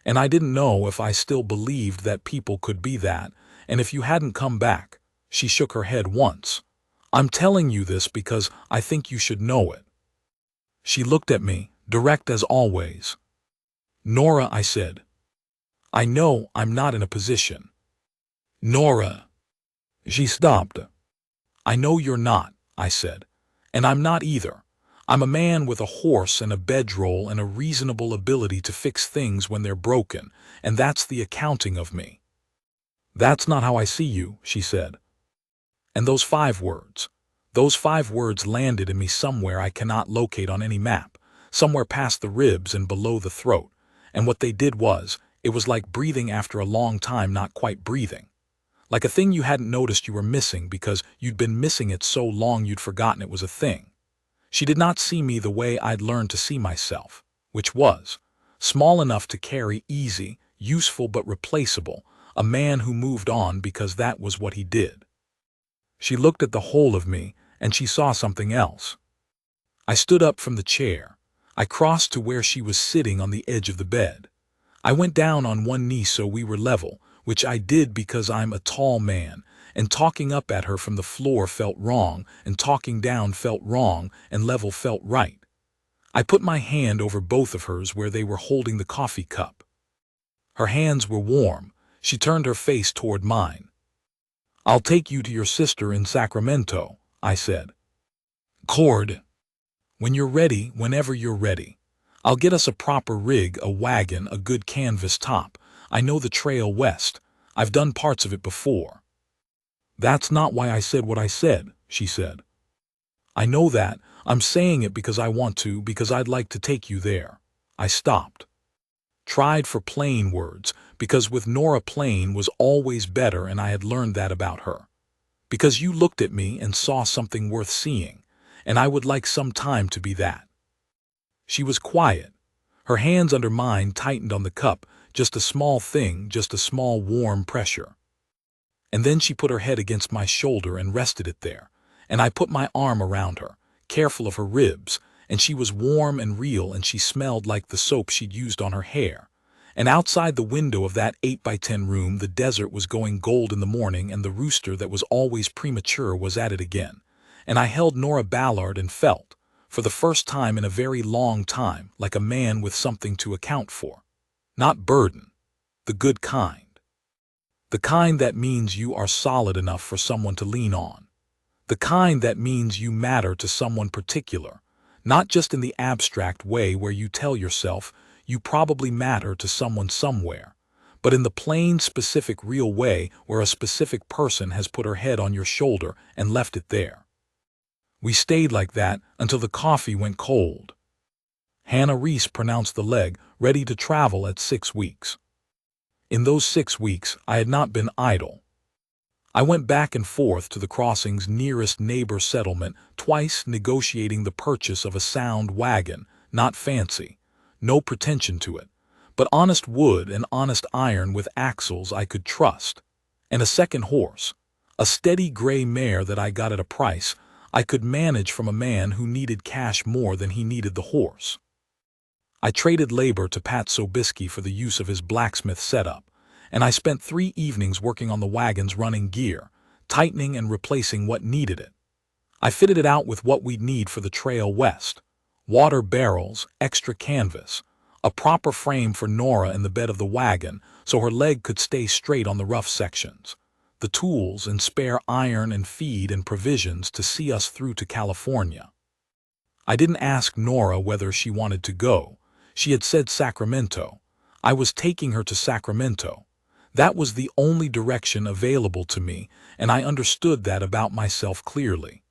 And I didn't know if I still believed that people could be that, and if you hadn't come back." She shook her head once. "I'm telling you this because I think you should know it." She looked at me, direct as always. "Nora," I said, "I know I'm not in a position." "Nora." She stopped. "I know you're not," I said, "and I'm not either. I'm a man with a horse and a bedroll and a reasonable ability to fix things when they're broken, and that's the accounting of me." "That's not how I see you," she said. And those 5 words landed in me somewhere I cannot locate on any map, somewhere past the ribs and below the throat, and what they did was, It was like breathing after a long time not quite breathing. Like a thing you hadn't noticed you were missing because you'd been missing it so long you'd forgotten it was a thing. She did not see me the way I'd learned to see myself, which was small enough to carry, easy, useful but replaceable, a man who moved on because that was what he did. She looked at the whole of me, and she saw something else. I stood up from the chair. I crossed to where she was sitting on the edge of the bed. I went down on one knee so we were level, which I did because I'm a tall man, and talking up at her from the floor felt wrong, and talking down felt wrong, and level felt right. I put my hand over both of hers where they were holding the coffee cup. Her hands were warm. She turned her face toward mine. "I'll take you to your sister in Sacramento," I said. "Cord. When you're ready, whenever you're ready. I'll get us a proper rig, a wagon, a good canvas top. I know the trail west. I've done parts of it before." "That's not why I said what I said," she said. "I know that. I'm saying it because I want to, because I'd like to take you there." I stopped. Tried for plain words, because with Nora plain was always better, and I had learned that about her. Because you looked at me and saw something worth seeing, and I would like some time to be that. She was quiet. Her hands under mine tightened on the cup, just a small thing, just a small warm pressure. And then she put her head against my shoulder and rested it there, and I put my arm around her, careful of her ribs, and she was warm and real, and she smelled like the soap she'd used on her hair. And outside the window of that 8x10 room the desert was going gold in the morning, and the rooster that was always premature was at it again. And I held Nora Ballard and felt, for the first time in a very long time, like a man with something to account for. Not burden. The good kind. The kind that means you are solid enough for someone to lean on. The kind that means you matter to someone particular, not just in the abstract way where you tell yourself you probably matter to someone somewhere, but in the plain, specific, real way where a specific person has put her head on your shoulder and left it there. We stayed like that until the coffee went cold. Hannah Reese pronounced the leg ready to travel at 6 weeks. In those 6 weeks, I had not been idle. I went back and forth to the crossing's nearest neighbor settlement, twice negotiating the purchase of a sound wagon, not fancy, no pretension to it, but honest wood and honest iron with axles I could trust, and a second horse, a steady gray mare that I got at a price I could manage from a man who needed cash more than he needed the horse. I traded labor to Pat Sobieski for the use of his blacksmith setup, and I spent 3 evenings working on the wagon's running gear, tightening and replacing what needed it. I fitted it out with what we'd need for the trail west: water barrels, extra canvas, a proper frame for Nora in the bed of the wagon so her leg could stay straight on the rough sections, the tools and spare iron and feed and provisions to see us through to California. I didn't ask Nora whether she wanted to go. She had said Sacramento. I was taking her to Sacramento. That was the only direction available to me, and I understood that about myself clearly.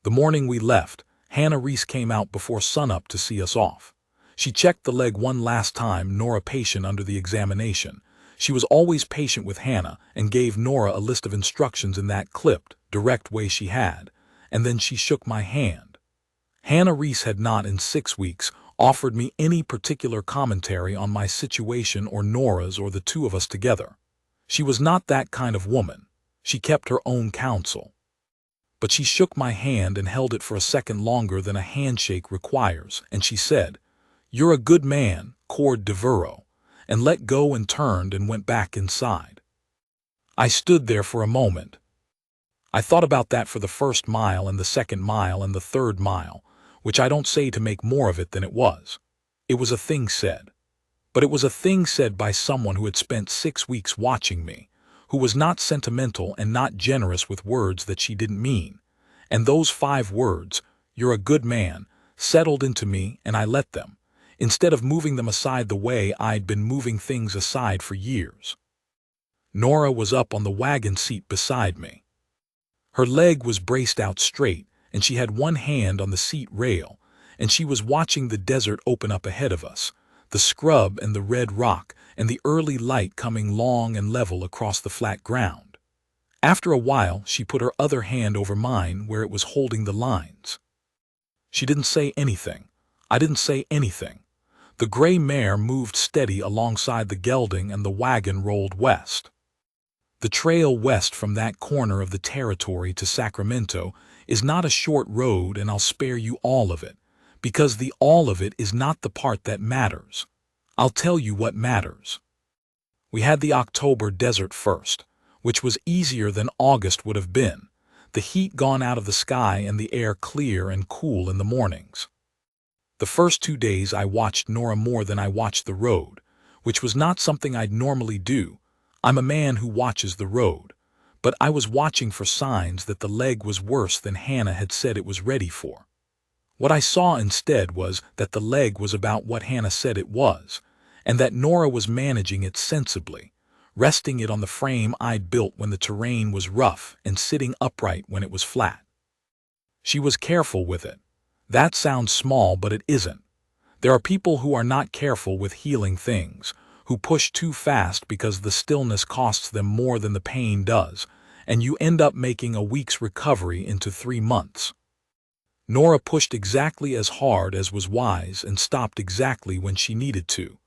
The morning we left, Hannah Reese came out before sunup to see us off. She checked the leg one last time, Nora patient under the examination. She was always patient with Hannah and gave Nora a list of instructions in that clipped, direct way she had, and then she shook my hand. Hannah Reese had not in 6 weeks offered me any particular commentary on my situation or Nora's or the two of us together. She was not that kind of woman. She kept her own counsel. But she shook my hand and held it for a second longer than a handshake requires, and she said, "You're a good man, Cord Devereaux," and let go and turned and went back inside. I stood there for a moment. I thought about that for the first mile and the second mile and the third mile, which I don't say to make more of it than it was. It was a thing said. But it was a thing said by someone who had spent 6 weeks watching me, who was not sentimental and not generous with words that she didn't mean. And those 5 words, "You're a good man," settled into me, and I let them, instead of moving them aside the way I'd been moving things aside for years. Nora was up on the wagon seat beside me. Her leg was braced out straight, and she had one hand on the seat rail, and she was watching the desert open up ahead of us, the scrub and the red rock, and the early light coming long and level across the flat ground. After a while, she put her other hand over mine where it was holding the lines. She didn't say anything. I didn't say anything. The gray mare moved steady alongside the gelding and the wagon rolled west. The trail west from that corner of the territory to Sacramento is not a short road, and I'll spare you all of it, because the all of it is not the part that matters. I'll tell you what matters. We had the October desert first, which was easier than August would have been, the heat gone out of the sky and the air clear and cool in the mornings. The first 2 days I watched Nora more than I watched the road, which was not something I'd normally do. I'm a man who watches the road, but I was watching for signs that the leg was worse than Hannah had said it was ready for. What I saw instead was that the leg was about what Hannah said it was, and that Nora was managing it sensibly, resting it on the frame I'd built when the terrain was rough and sitting upright when it was flat. She was careful with it. That sounds small, but it isn't. There are people who are not careful with healing things, who push too fast because the stillness costs them more than the pain does, and you end up making a week's recovery into 3 months. Nora pushed exactly as hard as was wise and stopped exactly when she needed to,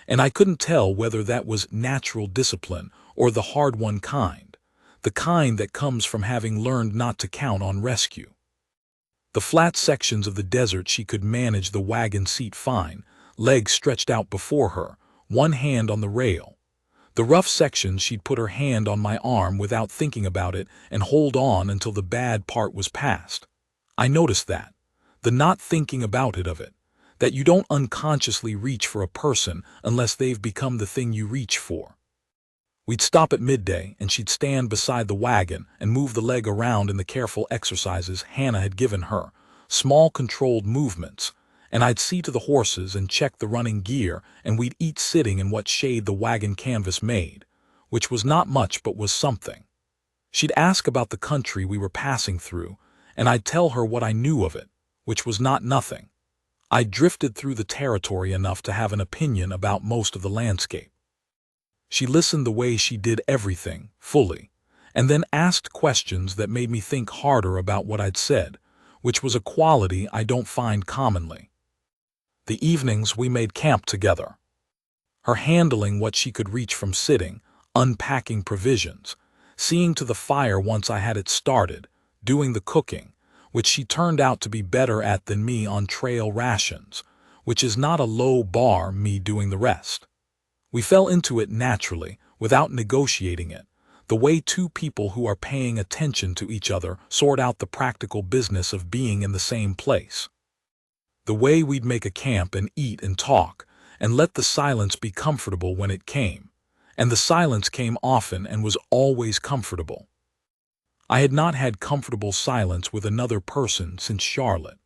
and I couldn't tell whether that was natural discipline or the hard-won kind, the kind that comes from having learned not to count on rescue. The flat sections of the desert she could manage the wagon seat fine, legs stretched out before her, one hand on the rail. The rough sections she'd put her hand on my arm without thinking about it and hold on until the bad part was past. I noticed that, the not thinking about it of it, that you don't unconsciously reach for a person unless they've become the thing you reach for. We'd stop at midday, and she'd stand beside the wagon and move the leg around in the careful exercises Hannah had given her, small controlled movements, and I'd see to the horses and check the running gear, and we'd eat sitting in what shade the wagon canvas made, which was not much but was something. She'd ask about the country we were passing through, and I'd tell her what I knew of it, which was not nothing. I drifted through the territory enough to have an opinion about most of the landscape. She listened the way she did everything, fully, and then asked questions that made me think harder about what I'd said, which was a quality I don't find commonly. The evenings we made camp together. Her handling what she could reach from sitting, unpacking provisions, seeing to the fire once I had it started, doing the cooking, which she turned out to be better at than me on trail rations, which is not a low bar, me doing the rest. We fell into it naturally, without negotiating it, the way two people who are paying attention to each other sort out the practical business of being in the same place. The way we'd make a camp and eat and talk, and let the silence be comfortable when it came, and the silence came often and was always comfortable. I had not had comfortable silence with another person since Charlotte.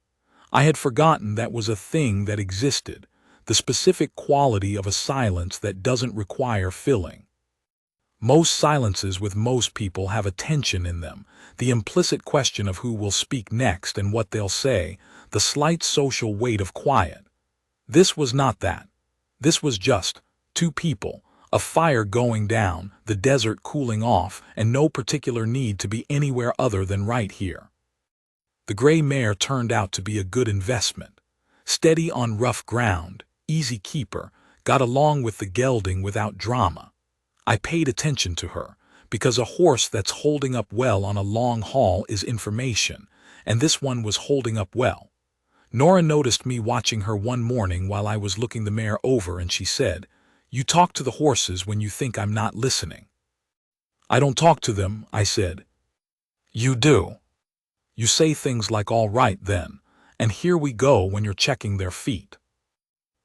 I had forgotten that was a thing that existed, the specific quality of a silence that doesn't require filling. Most silences with most people have a tension in them, the implicit question of who will speak next and what they'll say, the slight social weight of quiet. This was not that. This was just two people, a fire going down, the desert cooling off, and no particular need to be anywhere other than right here. The gray mare turned out to be a good investment. Steady on rough ground, easy keeper, got along with the gelding without drama. I paid attention to her, because a horse that's holding up well on a long haul is information, and this one was holding up well. Nora noticed me watching her one morning while I was looking the mare over, and she said, "You talk to the horses when you think I'm not listening." "I don't talk to them," I said. "You do. You say things like 'all right then,' and 'here we go' when you're checking their feet.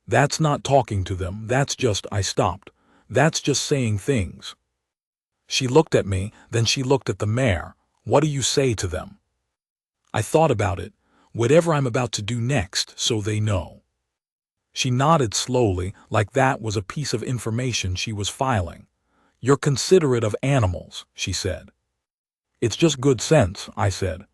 That's not talking to them, that's just," I stopped, "that's just saying things." She looked at me, then she looked at the mare. "What do you say to them?" I thought about it. "Whatever I'm about to do next, so they know." She nodded slowly, like that was a piece of information she was filing. "You're considerate of animals," she said. "It's just good sense," I said.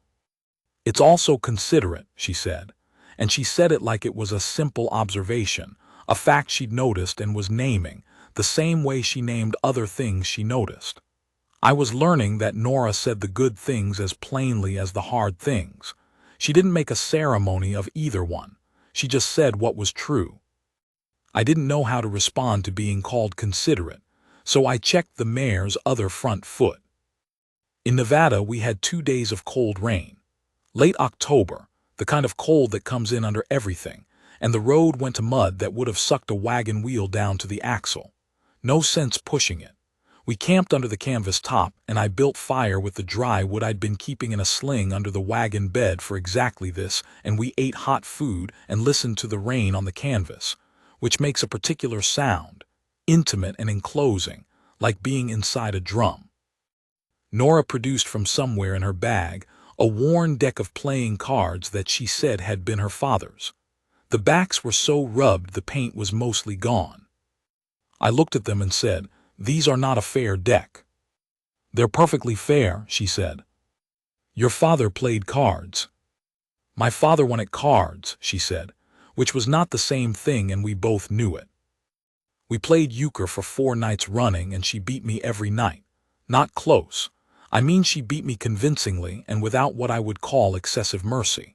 "It's also considerate," she said, and she said it like it was a simple observation, a fact she'd noticed and was naming, the same way she named other things she noticed. I was learning that Nora said the good things as plainly as the hard things. She didn't make a ceremony of either one. She just said what was true. I didn't know how to respond to being called considerate, so I checked the mare's other front foot. In Nevada, we had 2 days of cold rain. Late October, the kind of cold that comes in under everything, and the road went to mud that would have sucked a wagon wheel down to the axle. No sense pushing it. We camped under the canvas top, and I built fire with the dry wood I'd been keeping in a sling under the wagon bed for exactly this, and we ate hot food and listened to the rain on the canvas, which makes a particular sound, intimate and enclosing, like being inside a drum. Nora produced from somewhere in her bag a worn deck of playing cards that she said had been her father's. The backs were so rubbed the paint was mostly gone. I looked at them and said, "These are not a fair deck." "They're perfectly fair," she said. "Your father played cards." "My father won at cards," she said, which was not the same thing, and we both knew it. "We played euchre for 4 nights running, and she beat me every night. Not close. I mean, she beat me convincingly and without what I would call excessive mercy.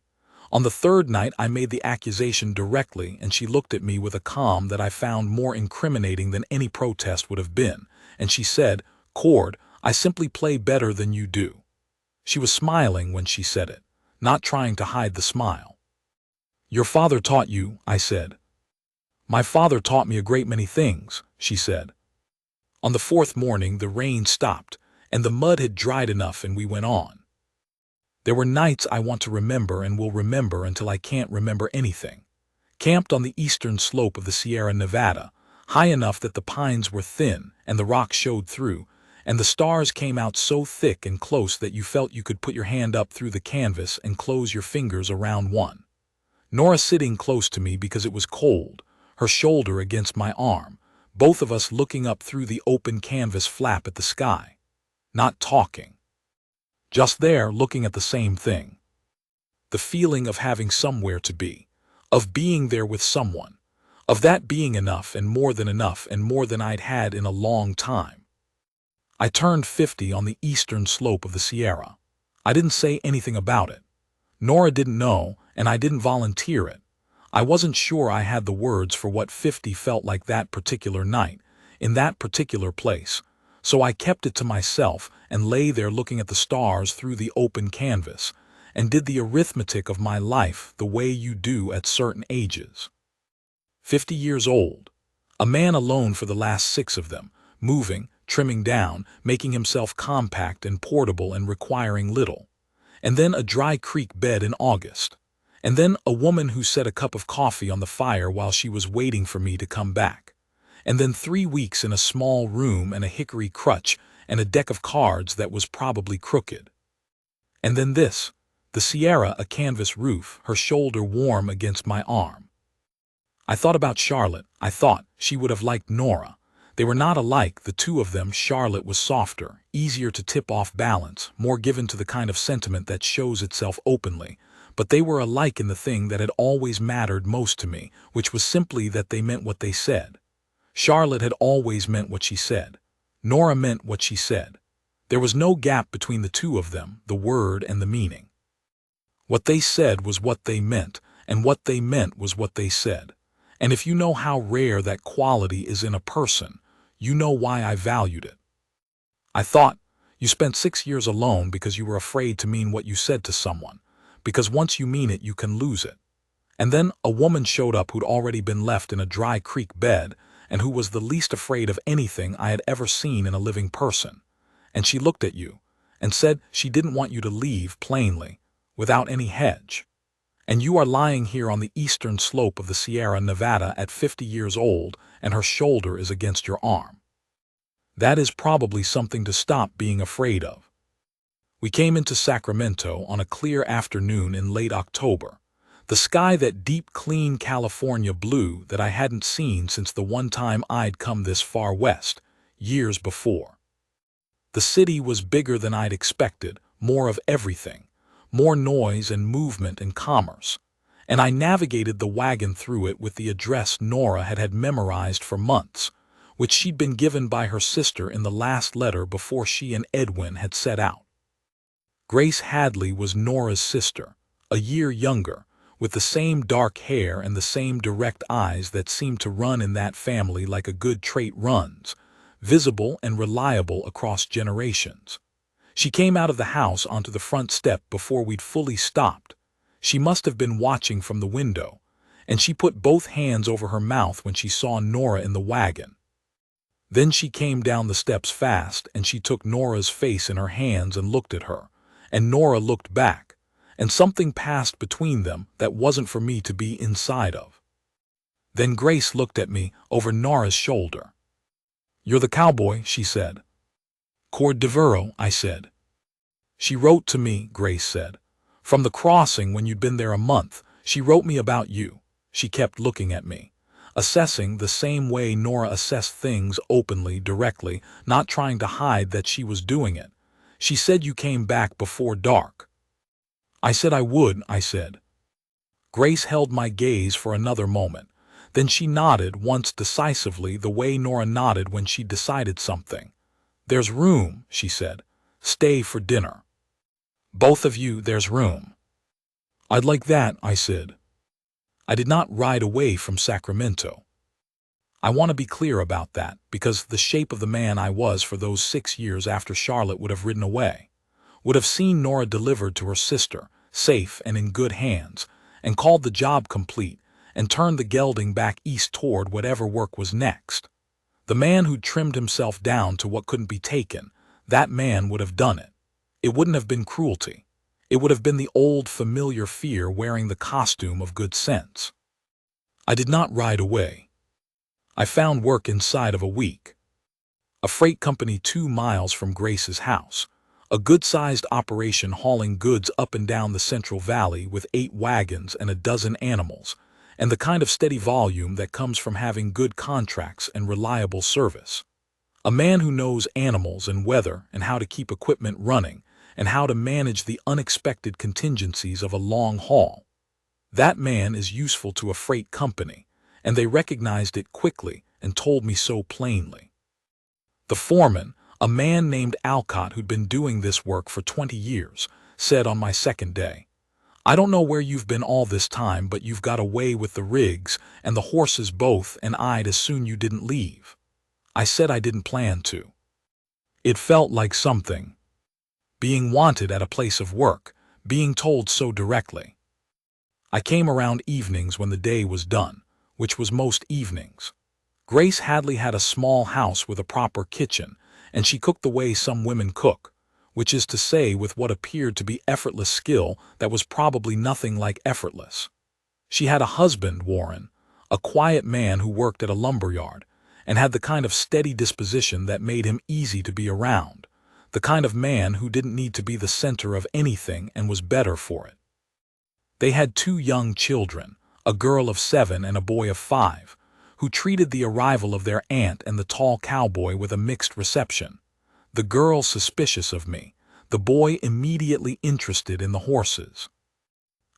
On the 3rd night I made the accusation directly, and she looked at me with a calm that I found more incriminating than any protest would have been, and she said, "Cord, I simply play better than you do." She was smiling when she said it, not trying to hide the smile. "Your father taught you," I said. "My father taught me a great many things," she said. On the 4th morning the rain stopped, and the mud had dried enough, and we went on. There were nights I want to remember and will remember until I can't remember anything. Camped on the eastern slope of the Sierra Nevada, high enough that the pines were thin and the rocks showed through, and the stars came out so thick and close that you felt you could put your hand up through the canvas and close your fingers around one. Nora sitting close to me because it was cold, her shoulder against my arm, both of us looking up through the open canvas flap at the sky. Not talking. Just there, looking at the same thing. The feeling of having somewhere to be, of being there with someone, of that being enough and more than I'd had in a long time. I turned 50 on the eastern slope of the Sierra. I didn't say anything about it. Nora didn't know, and I didn't volunteer it. I wasn't sure I had the words for what 50 felt like that particular night, in that particular place. So I kept it to myself and lay there looking at the stars through the open canvas, and did the arithmetic of my life the way you do at certain ages. 50 years old. A man alone for the last 6 of them, moving, trimming down, making himself compact and portable and requiring little. And then a dry creek bed in August. And then a woman who set a cup of coffee on the fire while she was waiting for me to come back. And then 3 weeks in a small room and a hickory crutch and a deck of cards that was probably crooked. And then this, the Sierra, a canvas roof, her shoulder warm against my arm. I thought about Charlotte. I thought she would have liked Nora. They were not alike, the two of them. Charlotte was softer, easier to tip off balance, more given to the kind of sentiment that shows itself openly, but they were alike in the thing that had always mattered most to me, which was simply that they meant what they said. Charlotte had always meant what she said. Nora meant what she said. There was no gap between the two of them, the word and the meaning. What they said was what they meant, and what they meant was what they said. And if you know how rare that quality is in a person, you know why I valued it. I thought, you spent 6 years alone because you were afraid to mean what you said to someone, because once you mean it, you can lose it. And then a woman showed up who'd already been left in a dry creek bed, and who was the least afraid of anything I had ever seen in a living person. And she looked at you, and said she didn't want you to leave, plainly, without any hedge. And you are lying here on the eastern slope of the Sierra Nevada at 50 years old, and her shoulder is against your arm. That is probably something to stop being afraid of. We came into Sacramento on a clear afternoon in late October. The sky, that deep, clean California blue that I hadn't seen since the one time I'd come this far west, years before. The city was bigger than I'd expected, more of everything, more noise and movement and commerce. and I navigated the wagon through it with the address Nora had memorized for months, which she'd been given by her sister in the last letter before she and Edwin had set out. Grace Hadley was Nora's sister, a year younger, with the same dark hair and the same direct eyes that seemed to run in that family like a good trait runs, visible and reliable across generations. She came out of the house onto the front step before we'd fully stopped. She must have been watching from the window, and she put both hands over her mouth when she saw Nora in the wagon. Then she came down the steps fast, and she took Nora's face in her hands and looked at her, and Nora looked back, and something passed between them that wasn't for me to be inside of. Then Grace looked at me over Nora's shoulder. "You're the cowboy," she said. "Cord Devero," I said. "She wrote to me," Grace said. "From the crossing when you'd been there a month, she wrote me about you." She kept looking at me, assessing the same way Nora assessed things, openly, directly, not trying to hide that she was doing it. "She said you came back before dark." "I said I would," I said. Grace held my gaze for another moment. Then she nodded once decisively, the way Nora nodded when she decided something. "There's room," she said. "Stay for dinner. Both of you, there's room." "I'd like that," I said. I did not ride away from Sacramento. I want to be clear about that, because the shape of the man I was for those 6 years after Charlotte would have ridden away, would have seen Nora delivered to her sister, safe and in good hands, and called the job complete, and turned the gelding back east toward whatever work was next. The man who'd trimmed himself down to what couldn't be taken, that man would have done it. It wouldn't have been cruelty. It would have been the old familiar fear wearing the costume of good sense. I did not ride away. I found work inside of a week. A freight company 2 miles from Grace's house. A good-sized operation hauling goods up and down the Central Valley with 8 wagons and a dozen animals, and the kind of steady volume that comes from having good contracts and reliable service. A man who knows animals and weather and how to keep equipment running and how to manage the unexpected contingencies of a long haul. That man is useful to a freight company, and they recognized it quickly and told me so plainly. The foreman, a man named Alcott who'd been doing this work for 20 years, said on my second day, "I don't know where you've been all this time, but you've got away with the rigs and the horses both, and I'd as soon you didn't leave." I said I didn't plan to. It felt like something. Being wanted at a place of work, being told so directly. I came around evenings when the day was done, which was most evenings. Grace Hadley had a small house with a proper kitchen, and she cooked the way some women cook, which is to say with what appeared to be effortless skill that was probably nothing like effortless. She had a husband, Warren, a quiet man who worked at a lumberyard, and had the kind of steady disposition that made him easy to be around, the kind of man who didn't need to be the center of anything and was better for it. They had 2 young children, a girl of 7 and a boy of 5, who treated the arrival of their aunt and the tall cowboy with a mixed reception. The girl suspicious of me, the boy immediately interested in the horses.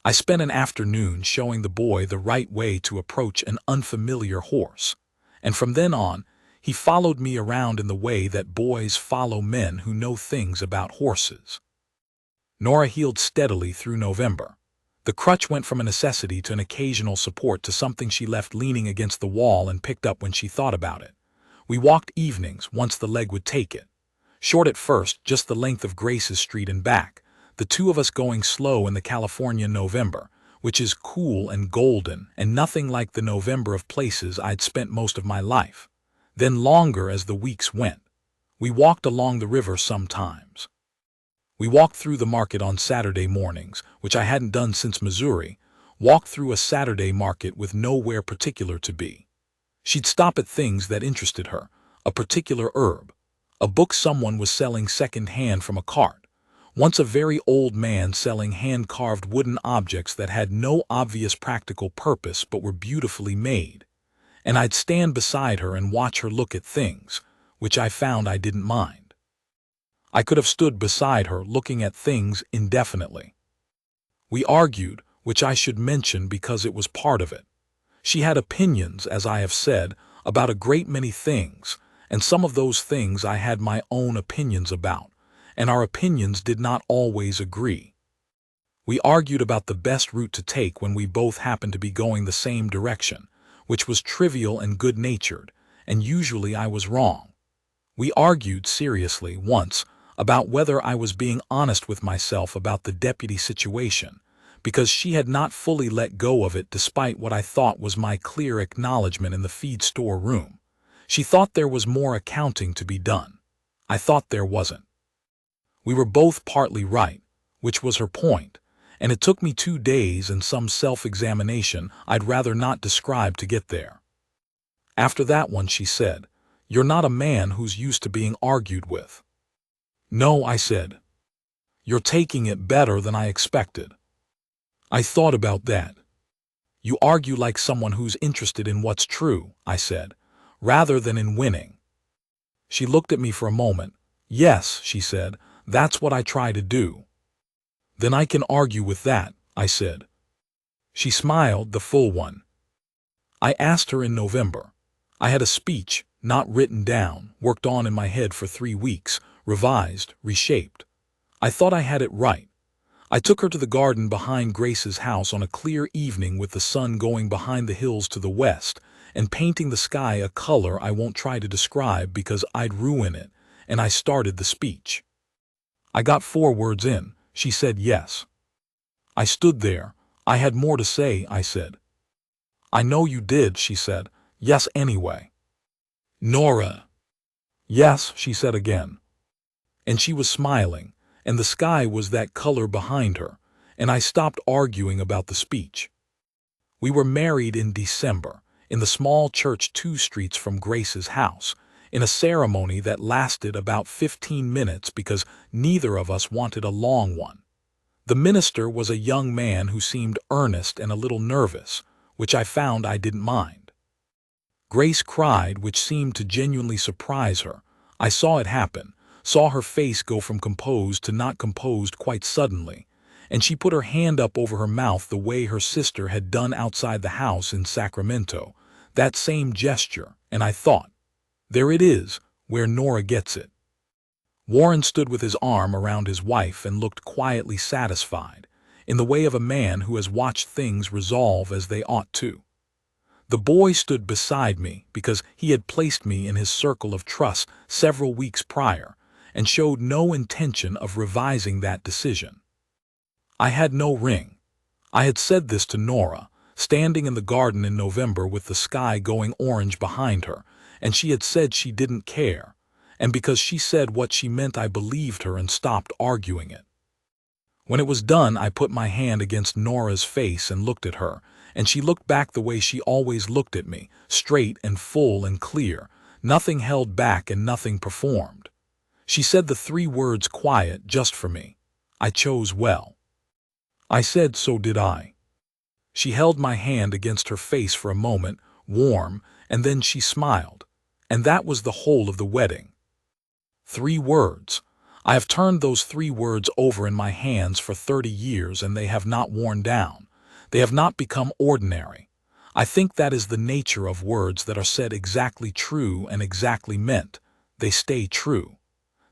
I spent an afternoon showing the boy the right way to approach an unfamiliar horse, and from then on, he followed me around in the way that boys follow men who know things about horses. Nora healed steadily through November. The crutch went from a necessity to an occasional support to something she left leaning against the wall and picked up when she thought about it. We walked evenings once the leg would take it. Short at first, just the length of Grace's Street and back, the 2 of us going slow in the California November, which is cool and golden and nothing like the November of places I'd spent most of my life. Then longer as the weeks went. We walked along the river sometimes. We walked through the market on Saturday mornings, which I hadn't done since Missouri, walked through a Saturday market with nowhere particular to be. She'd stop at things that interested her, a particular herb, a book someone was selling second-hand from a cart, once a very old man selling hand-carved wooden objects that had no obvious practical purpose but were beautifully made, and I'd stand beside her and watch her look at things, which I found I didn't mind. I could have stood beside her looking at things indefinitely. We argued, which I should mention because it was part of it. She had opinions, as I have said, about a great many things, and some of those things I had my own opinions about, and our opinions did not always agree. We argued about the best route to take when we both happened to be going the same direction, which was trivial and good-natured, and usually I was wrong. We argued seriously once about whether I was being honest with myself about the deputy situation, because she had not fully let go of it despite what I thought was my clear acknowledgement in the feed store room. She thought there was more accounting to be done. I thought there wasn't. We were both partly right, which was her point, and it took me 2 days and some self-examination I'd rather not describe to get there. After that one, she said, "You're not a man who's used to being argued with." "No," I said. "You're taking it better than I expected." I thought about that. "You argue like someone who's interested in what's true," I said, "rather than in winning." She looked at me for a moment. "Yes," she said, "that's what I try to do." "Then I can argue with that," I said. She smiled, the full one. I asked her in November. I had a speech, not written down, worked on in my head for 3 weeks, revised, reshaped. I thought I had it right. I took her to the garden behind Grace's house on a clear evening with the sun going behind the hills to the west and painting the sky a color I won't try to describe because I'd ruin it, and I started the speech. I got 4 words in. She said yes. I stood there. I had more to say, I said. "I know you did," she said. "Yes, anyway." "Nora." "Yes," she said again. And she was smiling, and the sky was that color behind her, and I stopped arguing about the speech. We were married in December, in the small church 2 streets from Grace's house, in a ceremony that lasted about 15 minutes because neither of us wanted a long one. The minister was a young man who seemed earnest and a little nervous, which I found I didn't mind. Grace cried, which seemed to genuinely surprise her. I saw it happen, saw her face go from composed to not composed quite suddenly, and she put her hand up over her mouth the way her sister had done outside the house in Sacramento, that same gesture, and I thought, there it is, where Nora gets it. Warren stood with his arm around his wife and looked quietly satisfied, in the way of a man who has watched things resolve as they ought to. The boy stood beside me because he had placed me in his circle of trust several weeks prior and showed no intention of revising that decision. I had no ring. I had said this to Nora, standing in the garden in November with the sky going orange behind her, and she had said she didn't care, and because she said what she meant I believed her and stopped arguing it. When it was done, I put my hand against Nora's face and looked at her, and she looked back the way she always looked at me, straight and full and clear, nothing held back and nothing performed. She said the 3 words quiet just for me. I chose well. I said so did I. She held my hand against her face for a moment, warm, and then she smiled, and that was the whole of the wedding. 3 words. I have turned those 3 words over in my hands for 30 years and they have not worn down. They have not become ordinary. I think that is the nature of words that are said exactly true and exactly meant. They stay true.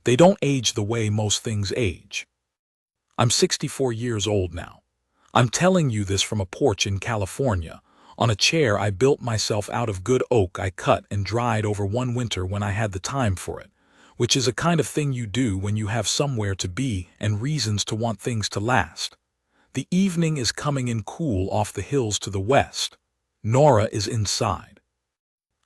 They don't age the way most things age. I'm 64 years old now. I'm telling you this from a porch in California, on a chair I built myself out of good oak I cut and dried over one winter when I had the time for it, which is a kind of thing you do when you have somewhere to be and reasons to want things to last. The evening is coming in cool off the hills to the west. Nora is inside.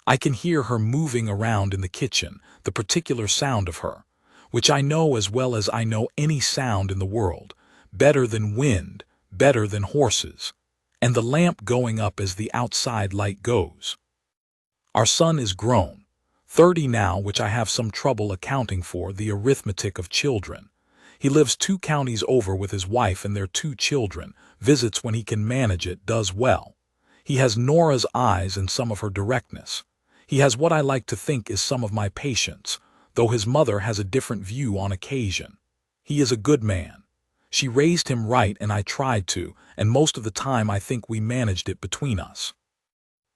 I can hear her moving around in the kitchen, the particular sound of her, which I know as well as I know any sound in the world, better than wind, better than horses, and the lamp going up as the outside light goes. Our son is grown, 30 now, which I have some trouble accounting for the arithmetic of children. He lives 2 counties over with his wife and their 2 children, visits when he can manage it, does well. He has Nora's eyes and some of her directness. He has what I like to think is some of my patience, though his mother has a different view on occasion. He is a good man. She raised him right and I tried to, and most of the time I think we managed it between us.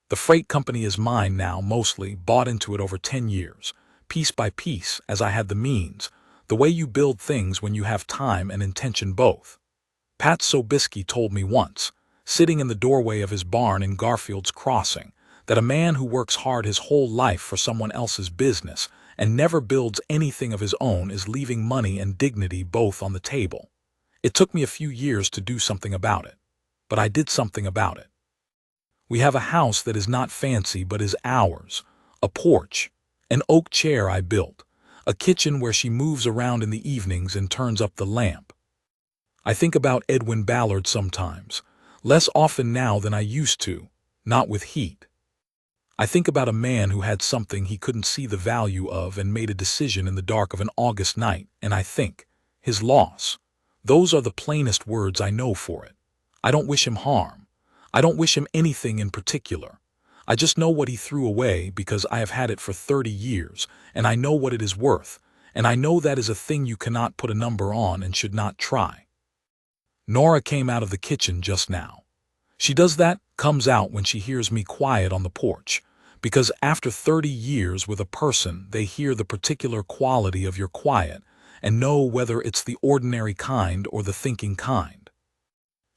The freight company is mine now, mostly, bought into it over 10 years, piece by piece, as I had the means, the way you build things when you have time and intention both. Pat Sobieski told me once, sitting in the doorway of his barn in Garfield's Crossing, that a man who works hard his whole life for someone else's business and never builds anything of his own is leaving money and dignity both on the table. It took me a few years to do something about it, but I did something about it. We have a house that is not fancy but is ours, a porch, an oak chair I built, a kitchen where she moves around in the evenings and turns up the lamp. I think about Edwin Ballard sometimes, less often now than I used to, not with heat. I think about a man who had something he couldn't see the value of and made a decision in the dark of an August night, and I think, his loss. Those are the plainest words I know for it. I don't wish him harm. I don't wish him anything in particular. I just know what he threw away because I have had it for 30 years, and I know what it is worth, and I know that is a thing you cannot put a number on and should not try. Nora came out of the kitchen just now. She does that, comes out when she hears me quiet on the porch, because after 30 years with a person they hear the particular quality of your quiet and know whether it's the ordinary kind or the thinking kind.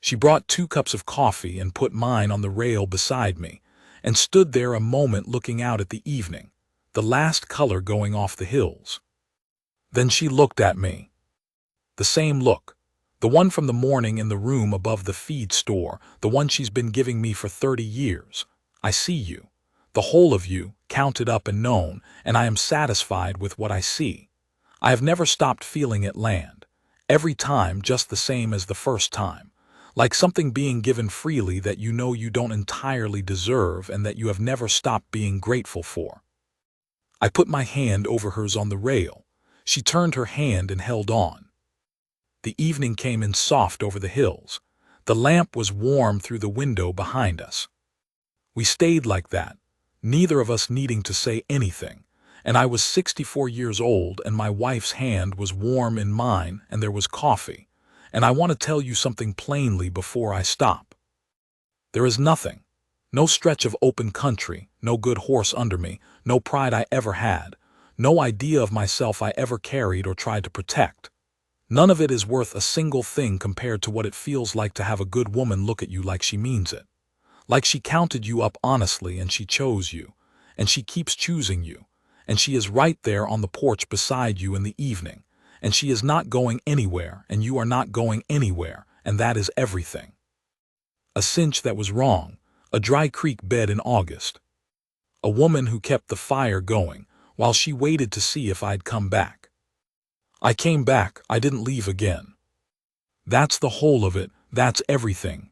She brought 2 cups of coffee and put mine on the rail beside me, and stood there a moment looking out at the evening, the last color going off the hills. Then she looked at me. The same look, the one from the morning in the room above the feed store, the one she's been giving me for 30 years. I see you, the whole of you, counted up and known, and I am satisfied with what I see. I have never stopped feeling it land, every time just the same as the first time. Like something being given freely that you know you don't entirely deserve and that you have never stopped being grateful for. I put my hand over hers on the rail. She turned her hand and held on. The evening came in soft over the hills. The lamp was warm through the window behind us. We stayed like that, neither of us needing to say anything, and I was 64 years old and my wife's hand was warm in mine and there was coffee. And I want to tell you something plainly before I stop. There is nothing, no stretch of open country, no good horse under me, no pride I ever had, no idea of myself I ever carried or tried to protect. None of it is worth a single thing compared to what it feels like to have a good woman look at you like she means it. Like she counted you up honestly and she chose you, and she keeps choosing you, and she is right there on the porch beside you in the evening. And she is not going anywhere, and you are not going anywhere, and that is everything. A cinch that was wrong, a dry creek bed in August. A woman who kept the fire going, while she waited to see if I'd come back. I came back, I didn't leave again. That's the whole of it, that's everything,